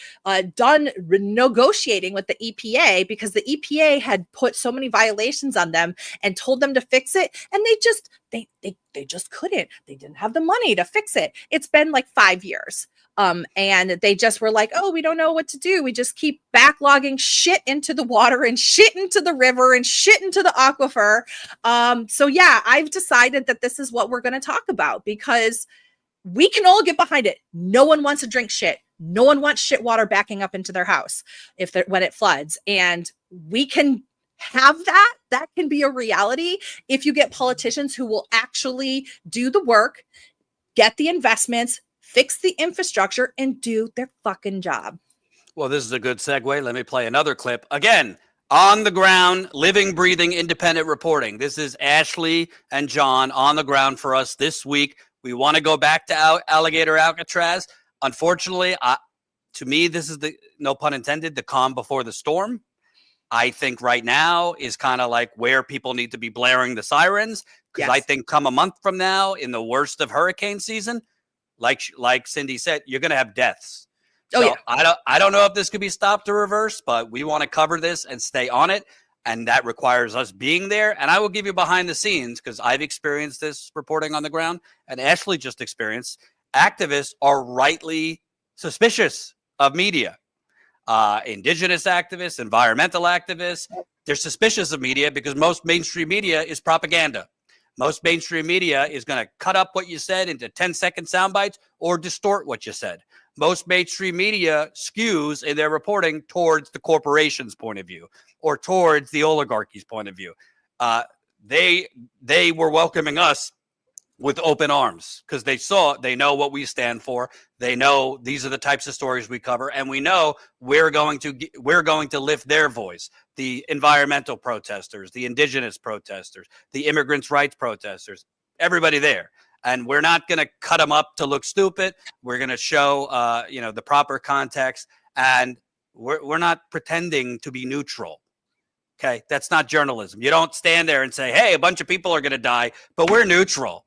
Speaker 16: done negotiating with the EPA because the EPA had put so many violations on them and told them to fix it, and they just couldn't. They didn't have the money to fix it. It's been like 5 years. And they just were like, oh, we don't know what to do. We just keep backlogging shit into the water and shit into the river and shit into the aquifer. So yeah, I've decided that this is what we're going to talk about because we can all get behind it. No one wants to drink shit. No one wants shit water backing up into their house when it floods. And we can have that. That can be a reality if you get politicians who will actually do the work, get the investments, fix the infrastructure, and do their fucking job.
Speaker 1: Well, this is a good segue. Let me play another clip. Again, on the ground, living, breathing, independent reporting. This is Ashley and John on the ground for us this week. We want to go back to Alligator Alcatraz. Unfortunately, to me, this is no pun intended, the calm before the storm. I think right now is kind of like where people need to be blaring the sirens. Because I think come a month from now, in the worst of hurricane season, like Cindy said, you're going to have deaths. I don't know if this could be stopped or reversed, but we want to cover this and stay on it. And that requires us being there. And I will give you behind the scenes because I've experienced this reporting on the ground and Ashley just experienced. Activists are rightly suspicious of media. Indigenous activists, environmental activists, they're suspicious of media because most mainstream media is propaganda. Most mainstream media is going to cut up what you said into 10-second sound bites or distort what you said. Most mainstream media skews in their reporting towards the corporation's point of view or towards the oligarchy's point of view. They were welcoming us with open arms because they know what we stand for. They know these are the types of stories we cover, and we know we're going to lift their voice. The environmental protesters, the indigenous protesters, the immigrants' rights protesters, everybody there. And we're not going to cut them up to look stupid. We're going to show, the proper context, and we're not pretending to be neutral. Okay, that's not journalism. You don't stand there and say, "Hey, a bunch of people are going to die, but we're neutral."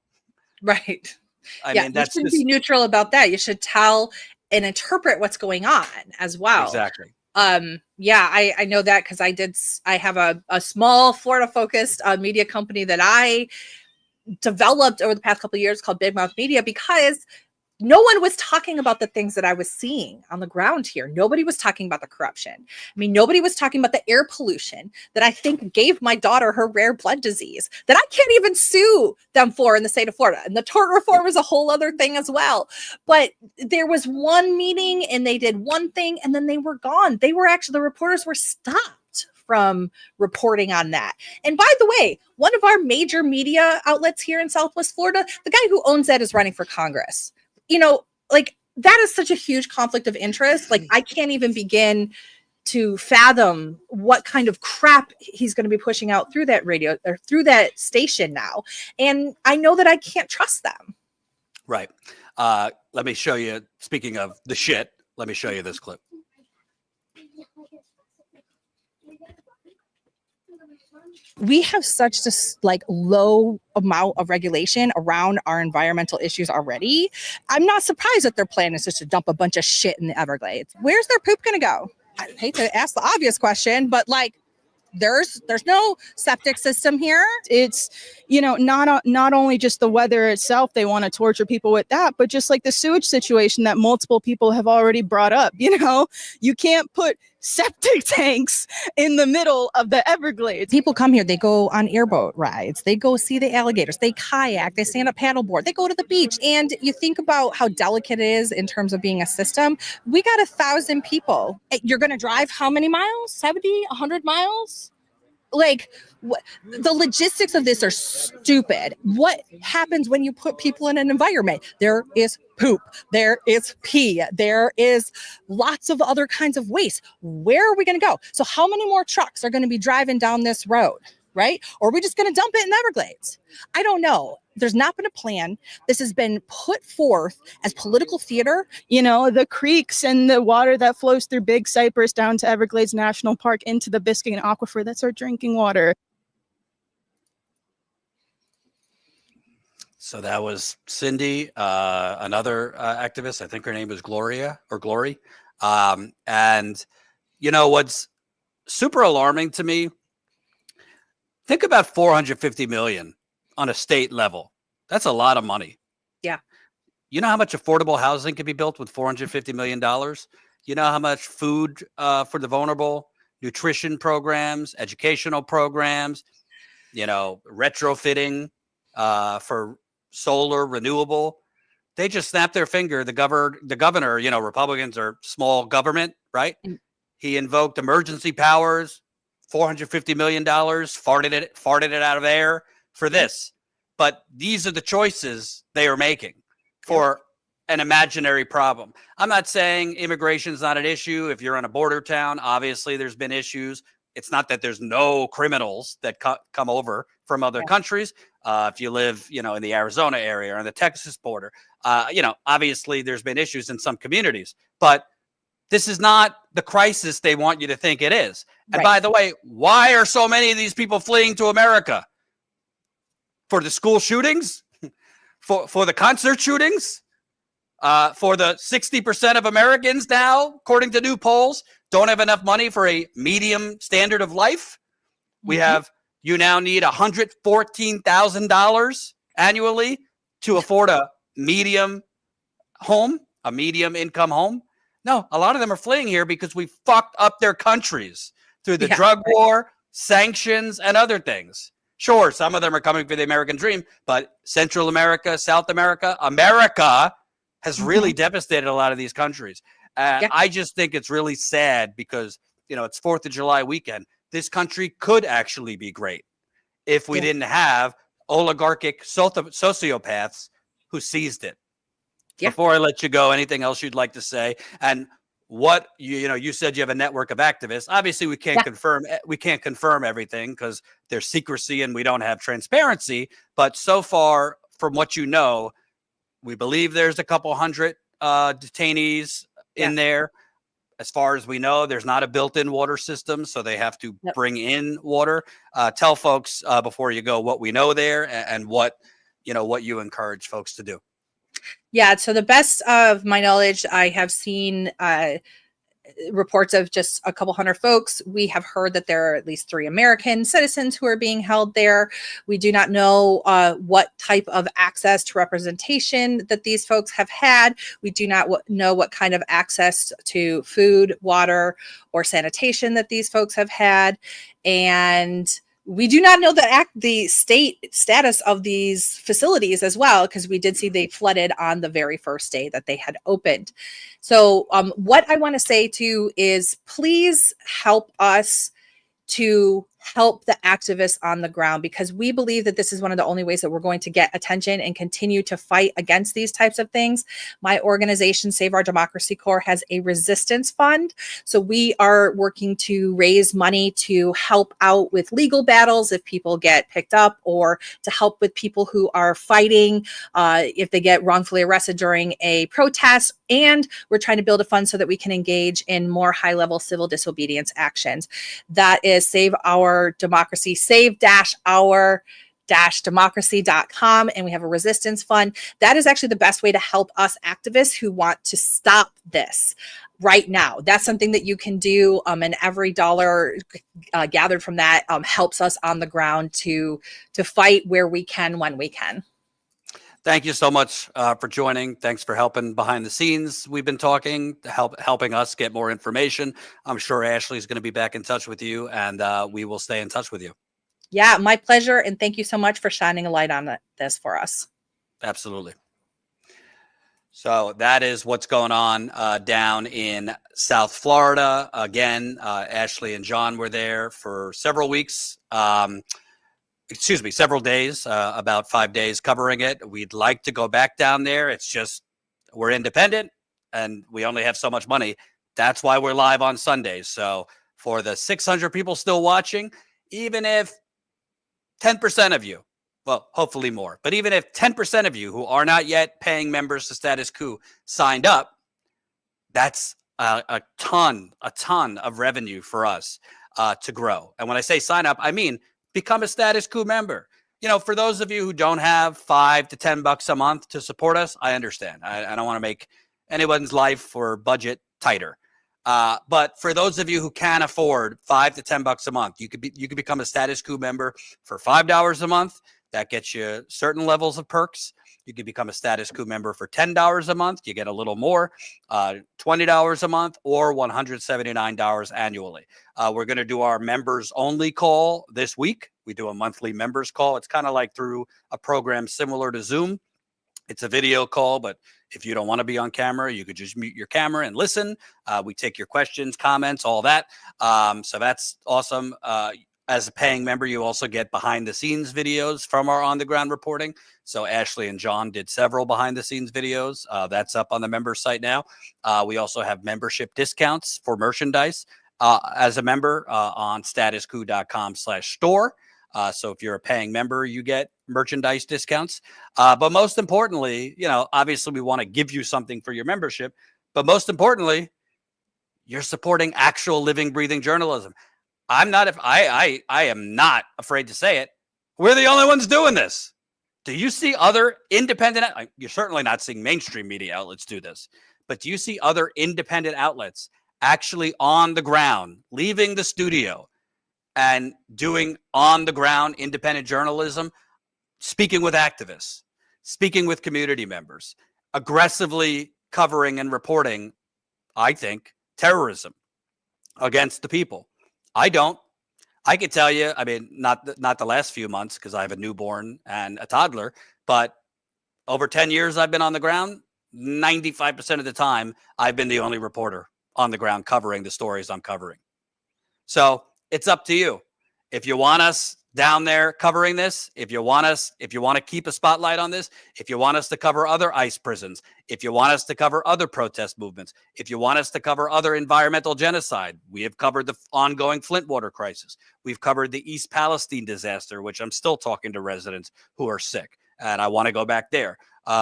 Speaker 16: Right.
Speaker 1: I mean, that's
Speaker 16: you shouldn't be neutral about that. You should tell and interpret what's going on as well.
Speaker 1: Exactly.
Speaker 16: I know that because I have a small Florida focused media company that I developed over the past couple of years called Big Mouth Media, because no one was talking about the things that I was seeing on the ground here. Nobody was talking about the corruption. I mean, nobody was talking about the air pollution that I think gave my daughter her rare blood disease that I can't even sue them for in the state of Florida. And the tort reform is a whole other thing as well. But there was one meeting and they did one thing and then they were gone. The reporters were stopped from reporting on that. And by the way, one of our major media outlets here in Southwest Florida, the guy who owns that is running for Congress. That is such a huge conflict of interest. I can't even begin to fathom what kind of crap he's going to be pushing out through that radio or through that station now. And I know that I can't trust them.
Speaker 1: Right. Let me show you, speaking of the shit, let me show you this clip.
Speaker 11: We have such this low amount of regulation around our environmental issues already. I'm not surprised that their plan is just to dump a bunch of shit in the Everglades. Where's their poop going to go? I hate to ask the obvious question, but there's no septic system here. It's, not only just the weather itself, they want to torture people with that, but just the sewage situation that multiple people have already brought up. You can't put septic tanks in the middle of the Everglades. People come here, they go on airboat rides, they go see the alligators, they kayak, they stand up paddleboard, they go to the beach. And you think about how delicate it is in terms of being a system. We got 1,000 people. You're going to drive how many miles? 70, 100 miles? The logistics of this are stupid. What happens when you put people in an environment? There is poop, there is pee, there is lots of other kinds of waste. Where are we going to go? So how many more trucks are going to be driving down this road, right? Or are we just going to dump it in the Everglades? I don't know. There's not been a plan. This has been put forth as political theater.
Speaker 18: The creeks and the water that flows through Big Cypress down to Everglades National Park into the Biscayne Aquifer, that's our drinking water.
Speaker 1: So that was Cindy, another activist. I think her name was Gloria or Glory. And what's super alarming to me, think about 450 million on a state level. That's a lot of money.
Speaker 16: Yeah.
Speaker 1: You know how much affordable housing can be built with $450 million? You know how much food for the vulnerable, nutrition programs, educational programs, retrofitting for solar, renewable. They just snapped their finger. The governor, Republicans are small government, right? He invoked emergency powers, $450 million, farted it out of air for this. But these are the choices they are making for an imaginary problem. I'm not saying immigration is not an issue. If you're in a border town, obviously there's been issues. It's not that there's no criminals that come over from other countries. If you live, in the Arizona area or in the Texas border, obviously there's been issues in some communities. But this is not the crisis they want you to think it is. And by the way, why are so many of these people fleeing to America? For the school shootings? For the concert shootings? For the 60% of Americans now, according to new polls, don't have enough money for a medium standard of life? You now need $114,000 annually to afford a medium home, a medium income home. No, a lot of them are fleeing here because we fucked up their countries through the drug war, sanctions, and other things. Sure, some of them are coming for the American dream, but Central America, South America, America has really devastated a lot of these countries. I just think it's really sad because, it's 4th of July weekend. This country could actually be great if we didn't have oligarchic sociopaths who seized it. Before I let you go, anything else you'd like to say? And what you said you have a network of activists. Obviously, we can't confirm everything because there's secrecy and we don't have transparency. But so far, from what you know, we believe there's a couple hundred detainees in there. As far as we know, there's not a built-in water system, so they have to bring in water. Tell folks before you go what we know there and what you encourage folks to do.
Speaker 16: Yeah, so the best of my knowledge, I have seen reports of just a couple hundred folks. We have heard that there are at least 3 American citizens who are being held there. We do not know what type of access to representation that these folks have had. We do not know what kind of access to food, water, or sanitation that these folks have had. And we do not know the state status of these facilities as well, because we did see they flooded on the very first day that they had opened. So what I want to say too is please help us to help the activists on the ground, because we believe that this is one of the only ways that we're going to get attention and continue to fight against these types of things. My organization, Save Our Democracy Corps, has a resistance fund. So we are working to raise money to help out with legal battles if people get picked up, or to help with people who are fighting if they get wrongfully arrested during a protest. And we're trying to build a fund so that we can engage in more high-level civil disobedience actions. That is Save Our Democracy, save-our-democracy.com. And we have a resistance fund. That is actually the best way to help us activists who want to stop this right now. That's something that you can do. And every dollar gathered from that helps us on the ground to fight where we can, when we can.
Speaker 1: Thank you so much for joining. Thanks for helping behind the scenes. We've been talking, helping us get more information. I'm sure Ashley's going to be back in touch with you, and we will stay in touch with you.
Speaker 16: Yeah, my pleasure. And thank you so much for shining a light on this for us.
Speaker 1: Absolutely. So that is what's going on down in South Florida. Again, Ashley and John were there for several weeks. Several days, about 5 days covering it. We'd like to go back down there. It's just we're independent and we only have so much money. That's why we're live on Sundays. So for the 600 people still watching, even if 10% of you, well, hopefully more, but even if 10% of you who are not yet paying members to Status Coup signed up, that's a ton of revenue for us to grow. And when I say sign up, I mean become a Status Coup member. For those of you who don't have $5 to $10 a month to support us, I understand. I don't want to make anyone's life or budget tighter. But for those of you who can afford $5 to $10 a month, you could become a Status Coup member for $5 a month. That gets you certain levels of perks. You can become a Status Coup member for $10 a month. You get a little more, $20 a month, or $179 annually. We're going to do our members only call this week. We do a monthly members call. It's kind of like through a program similar to Zoom. It's a video call, but if you don't want to be on camera, you could just mute your camera and listen. We take your questions, comments, all that. So that's awesome. As a paying member, you also get behind the scenes videos from our on the ground reporting. So Ashley and John did several behind the scenes videos. That's up on the member site now. We also have membership discounts for merchandise as a member on statuscoup.com/store. So if you're a paying member, you get merchandise discounts. But most importantly, obviously we want to give you something for your membership, but most importantly, you're supporting actual living, breathing journalism. I am not afraid to say it. We're the only ones doing this. Do you see other independent, you're certainly not seeing mainstream media outlets do this, but do you see other independent outlets actually on the ground, leaving the studio and doing on the ground independent journalism, speaking with activists, speaking with community members, aggressively covering and reporting, I think, terrorism against the people? I don't. I could tell you, I mean, not the last few months because I have a newborn and a toddler, but over 10 years I've been on the ground, 95% of the time I've been the only reporter on the ground covering the stories I'm covering. So it's up to you. If you want us down there covering this, if you want to keep a spotlight on this, if you want us to cover other ICE prisons, if you want us to cover other protest movements, if you want us to cover other environmental genocide, we have covered the ongoing Flint water crisis. We've covered the East Palestine disaster, which I'm still talking to residents who are sick, and I want to go back there.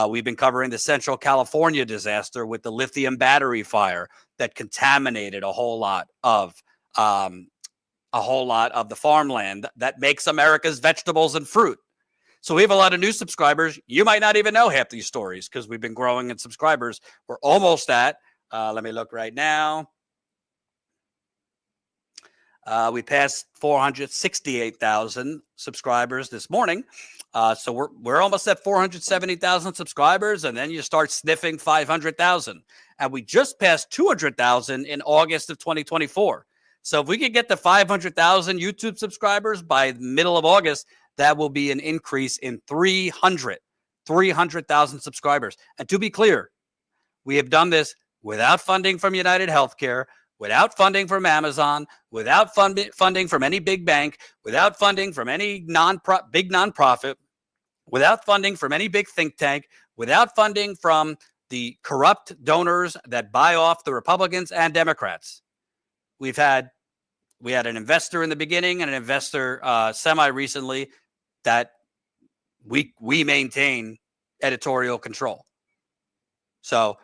Speaker 1: We've been covering the Central California disaster with the lithium battery fire that contaminated a whole lot of the farmland that makes America's vegetables and fruit. So we have a lot of new subscribers. You might not even know half these stories because we've been growing in subscribers. We're almost at, let me look right now. We passed 468,000 subscribers this morning. So we're almost at 470,000 subscribers, and then you start sniffing 500,000. And we just passed 200,000 in August of 2024. So if we could get to 500,000 YouTube subscribers by the middle of August, that will be an increase in 300,000 subscribers. And to be clear, we have done this without funding from United Healthcare, without funding from Amazon, without funding from any big bank, without funding from any big nonprofit, without funding from any big think tank, without funding from the corrupt donors that buy off the Republicans and Democrats. We had an investor in the beginning and an investor semi-recently that we maintain editorial control. So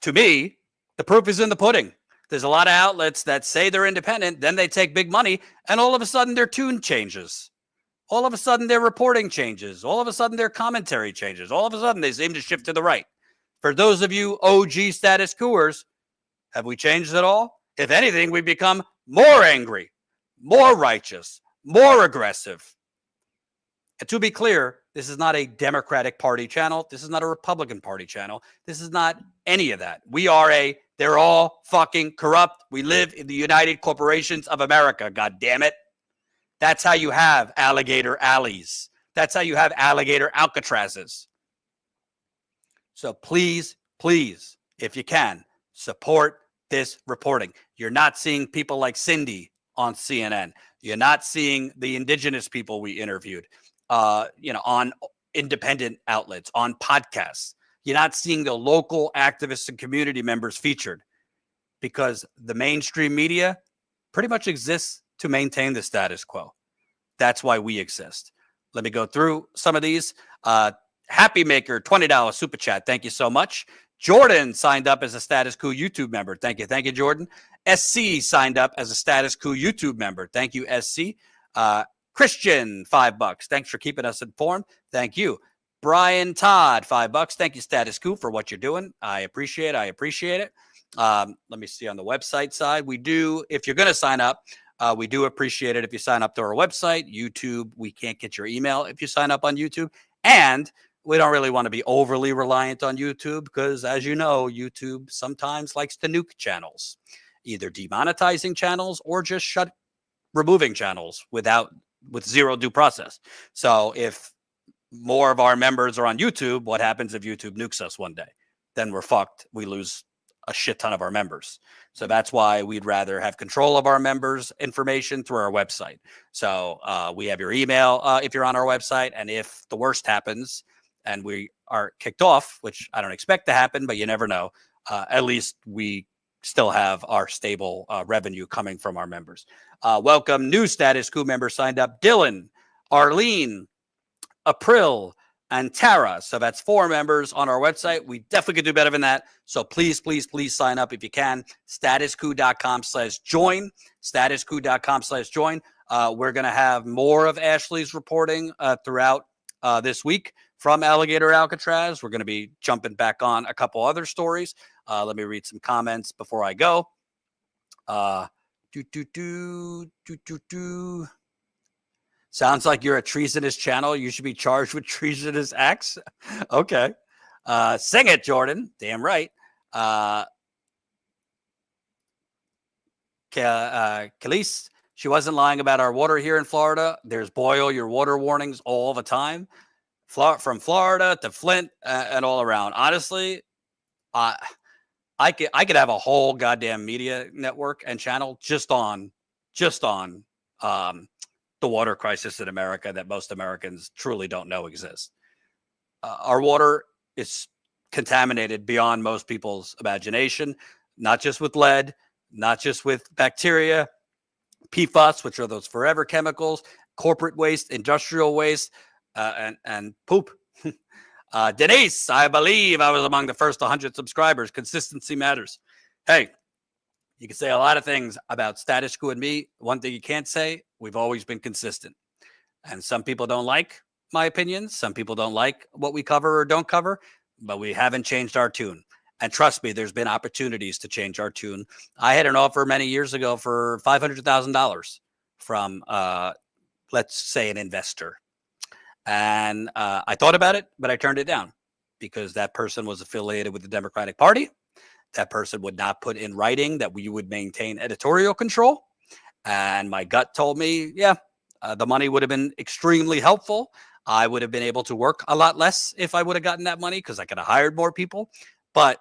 Speaker 1: to me, the proof is in the pudding. There's a lot of outlets that say they're independent, then they take big money, and all of a sudden their tune changes. All of a sudden their reporting changes. All of a sudden their commentary changes. All of a sudden they seem to shift to the right. For those of you OG status quoers, have we changed at all? If anything, we've become more angry, more righteous, more aggressive. And to be clear, this is not a Democratic Party channel. This is not a Republican Party channel. This is not any of that. They're all fucking corrupt. We live in the United Corporations of America, God damn it. That's how you have alligator alleys. That's how you have alligator Alcatrazes. So please, please, if you can, support this reporting. You're not seeing people like Cindy on CNN. You're not seeing the indigenous people we interviewed, on independent outlets, on podcasts. You're not seeing the local activists and community members featured because the mainstream media pretty much exists to maintain the status quo. That's why we exist. Let me go through some of these. Happy Maker, $20 super chat. Thank you so much. Jordan signed up as a Status Coup YouTube member. Thank you. Thank you, Jordan. SC signed up as a Status Coup YouTube member. Thank you, SC. Christian, $5. Thanks for keeping us informed. Thank you. Brian Todd, $5. Thank you, Status Coup, for what you're doing. I appreciate it. Let me see on the website side. We do, if you're going to sign up, we do appreciate it if you sign up to our website. YouTube, we can't get your email if you sign up on YouTube. And we don't really want to be overly reliant on YouTube because, as you know, YouTube sometimes likes to nuke channels, either demonetizing channels or just removing channels with zero due process. So if more of our members are on YouTube, what happens if YouTube nukes us one day? Then we're fucked. We lose a shit ton of our members. So that's why we'd rather have control of our members' information through our website. So we have your email if you're on our website. And if the worst happens and we are kicked off, which I don't expect to happen, but you never know, at least we still have our stable revenue coming from our members. Welcome. New Status Coup members signed up. Dylan, Arlene, April, and Tara. So that's 4 members on our website. We definitely could do better than that. So please, please, please sign up if you can. StatusCoup.com/join. StatusCoup.com/join. We're going to have more of Ashley's reporting throughout this week from Alligator Alcatraz. We're going to be jumping back on a couple other stories. Let me read some comments before I go. Sounds like you're a treasonous channel. You should be charged with treasonous acts. Okay. Sing it, Jordan. Damn right. Khalees, She wasn't lying about our water here in Florida. There's boil your water warnings all the time, from Florida to Flint and all around. Honestly, I could have a whole goddamn media network and channel just on the water crisis in America that most Americans truly don't know exists. Our water is contaminated beyond most people's imagination, not just with lead, not just with bacteria, PFAS, which are those forever chemicals, corporate waste, industrial waste, and poop. Denise, I believe I was among the first 100 subscribers. Consistency matters. Hey, you can say a lot of things about Status Coup and me. One thing you can't say, we've always been consistent. And some people don't like my opinions. Some people don't like what we cover or don't cover, but we haven't changed our tune. And trust me, there's been opportunities to change our tune. I had an offer many years ago for $500,000 from, let's say, an investor. And I thought about it, but I turned it down because that person was affiliated with the Democratic Party. That person would not put in writing that we would maintain editorial control. And my gut told me, yeah, the money would have been extremely helpful. I would have been able to work a lot less if I would have gotten that money because I could have hired more people. But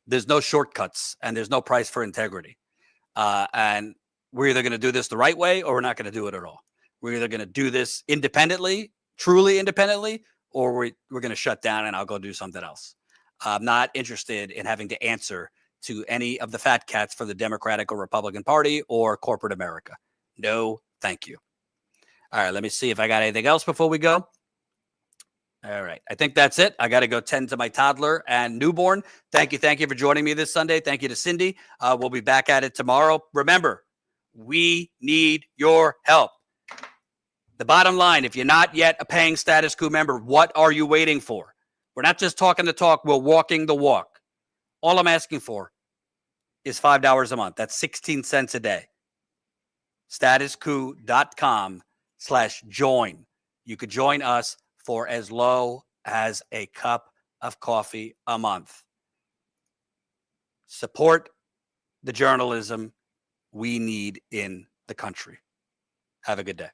Speaker 1: there's no shortcuts and there's no price for integrity. And we're either going to do this the right way or we're not going to do it at all. We're either going to do this independently, truly independently, or we're going to shut down and I'll go do something else. I'm not interested in having to answer to any of the fat cats for the Democratic or Republican Party or corporate America. No, thank you. All right, let me see if I got anything else before we go. All right, I think that's it. I got to go tend to my toddler and newborn. Thank you for joining me this Sunday. Thank you to Cindy. We'll be back at it tomorrow. Remember, we need your help. The bottom line, if you're not yet a paying Status Coup member, what are you waiting for? We're not just talking the talk, we're walking the walk. All I'm asking for is $5 a month. That's 16 cents a day. StatusCoup.com/join. You could join us for as low as a cup of coffee a month. Support the journalism we need in the country. Have a good day.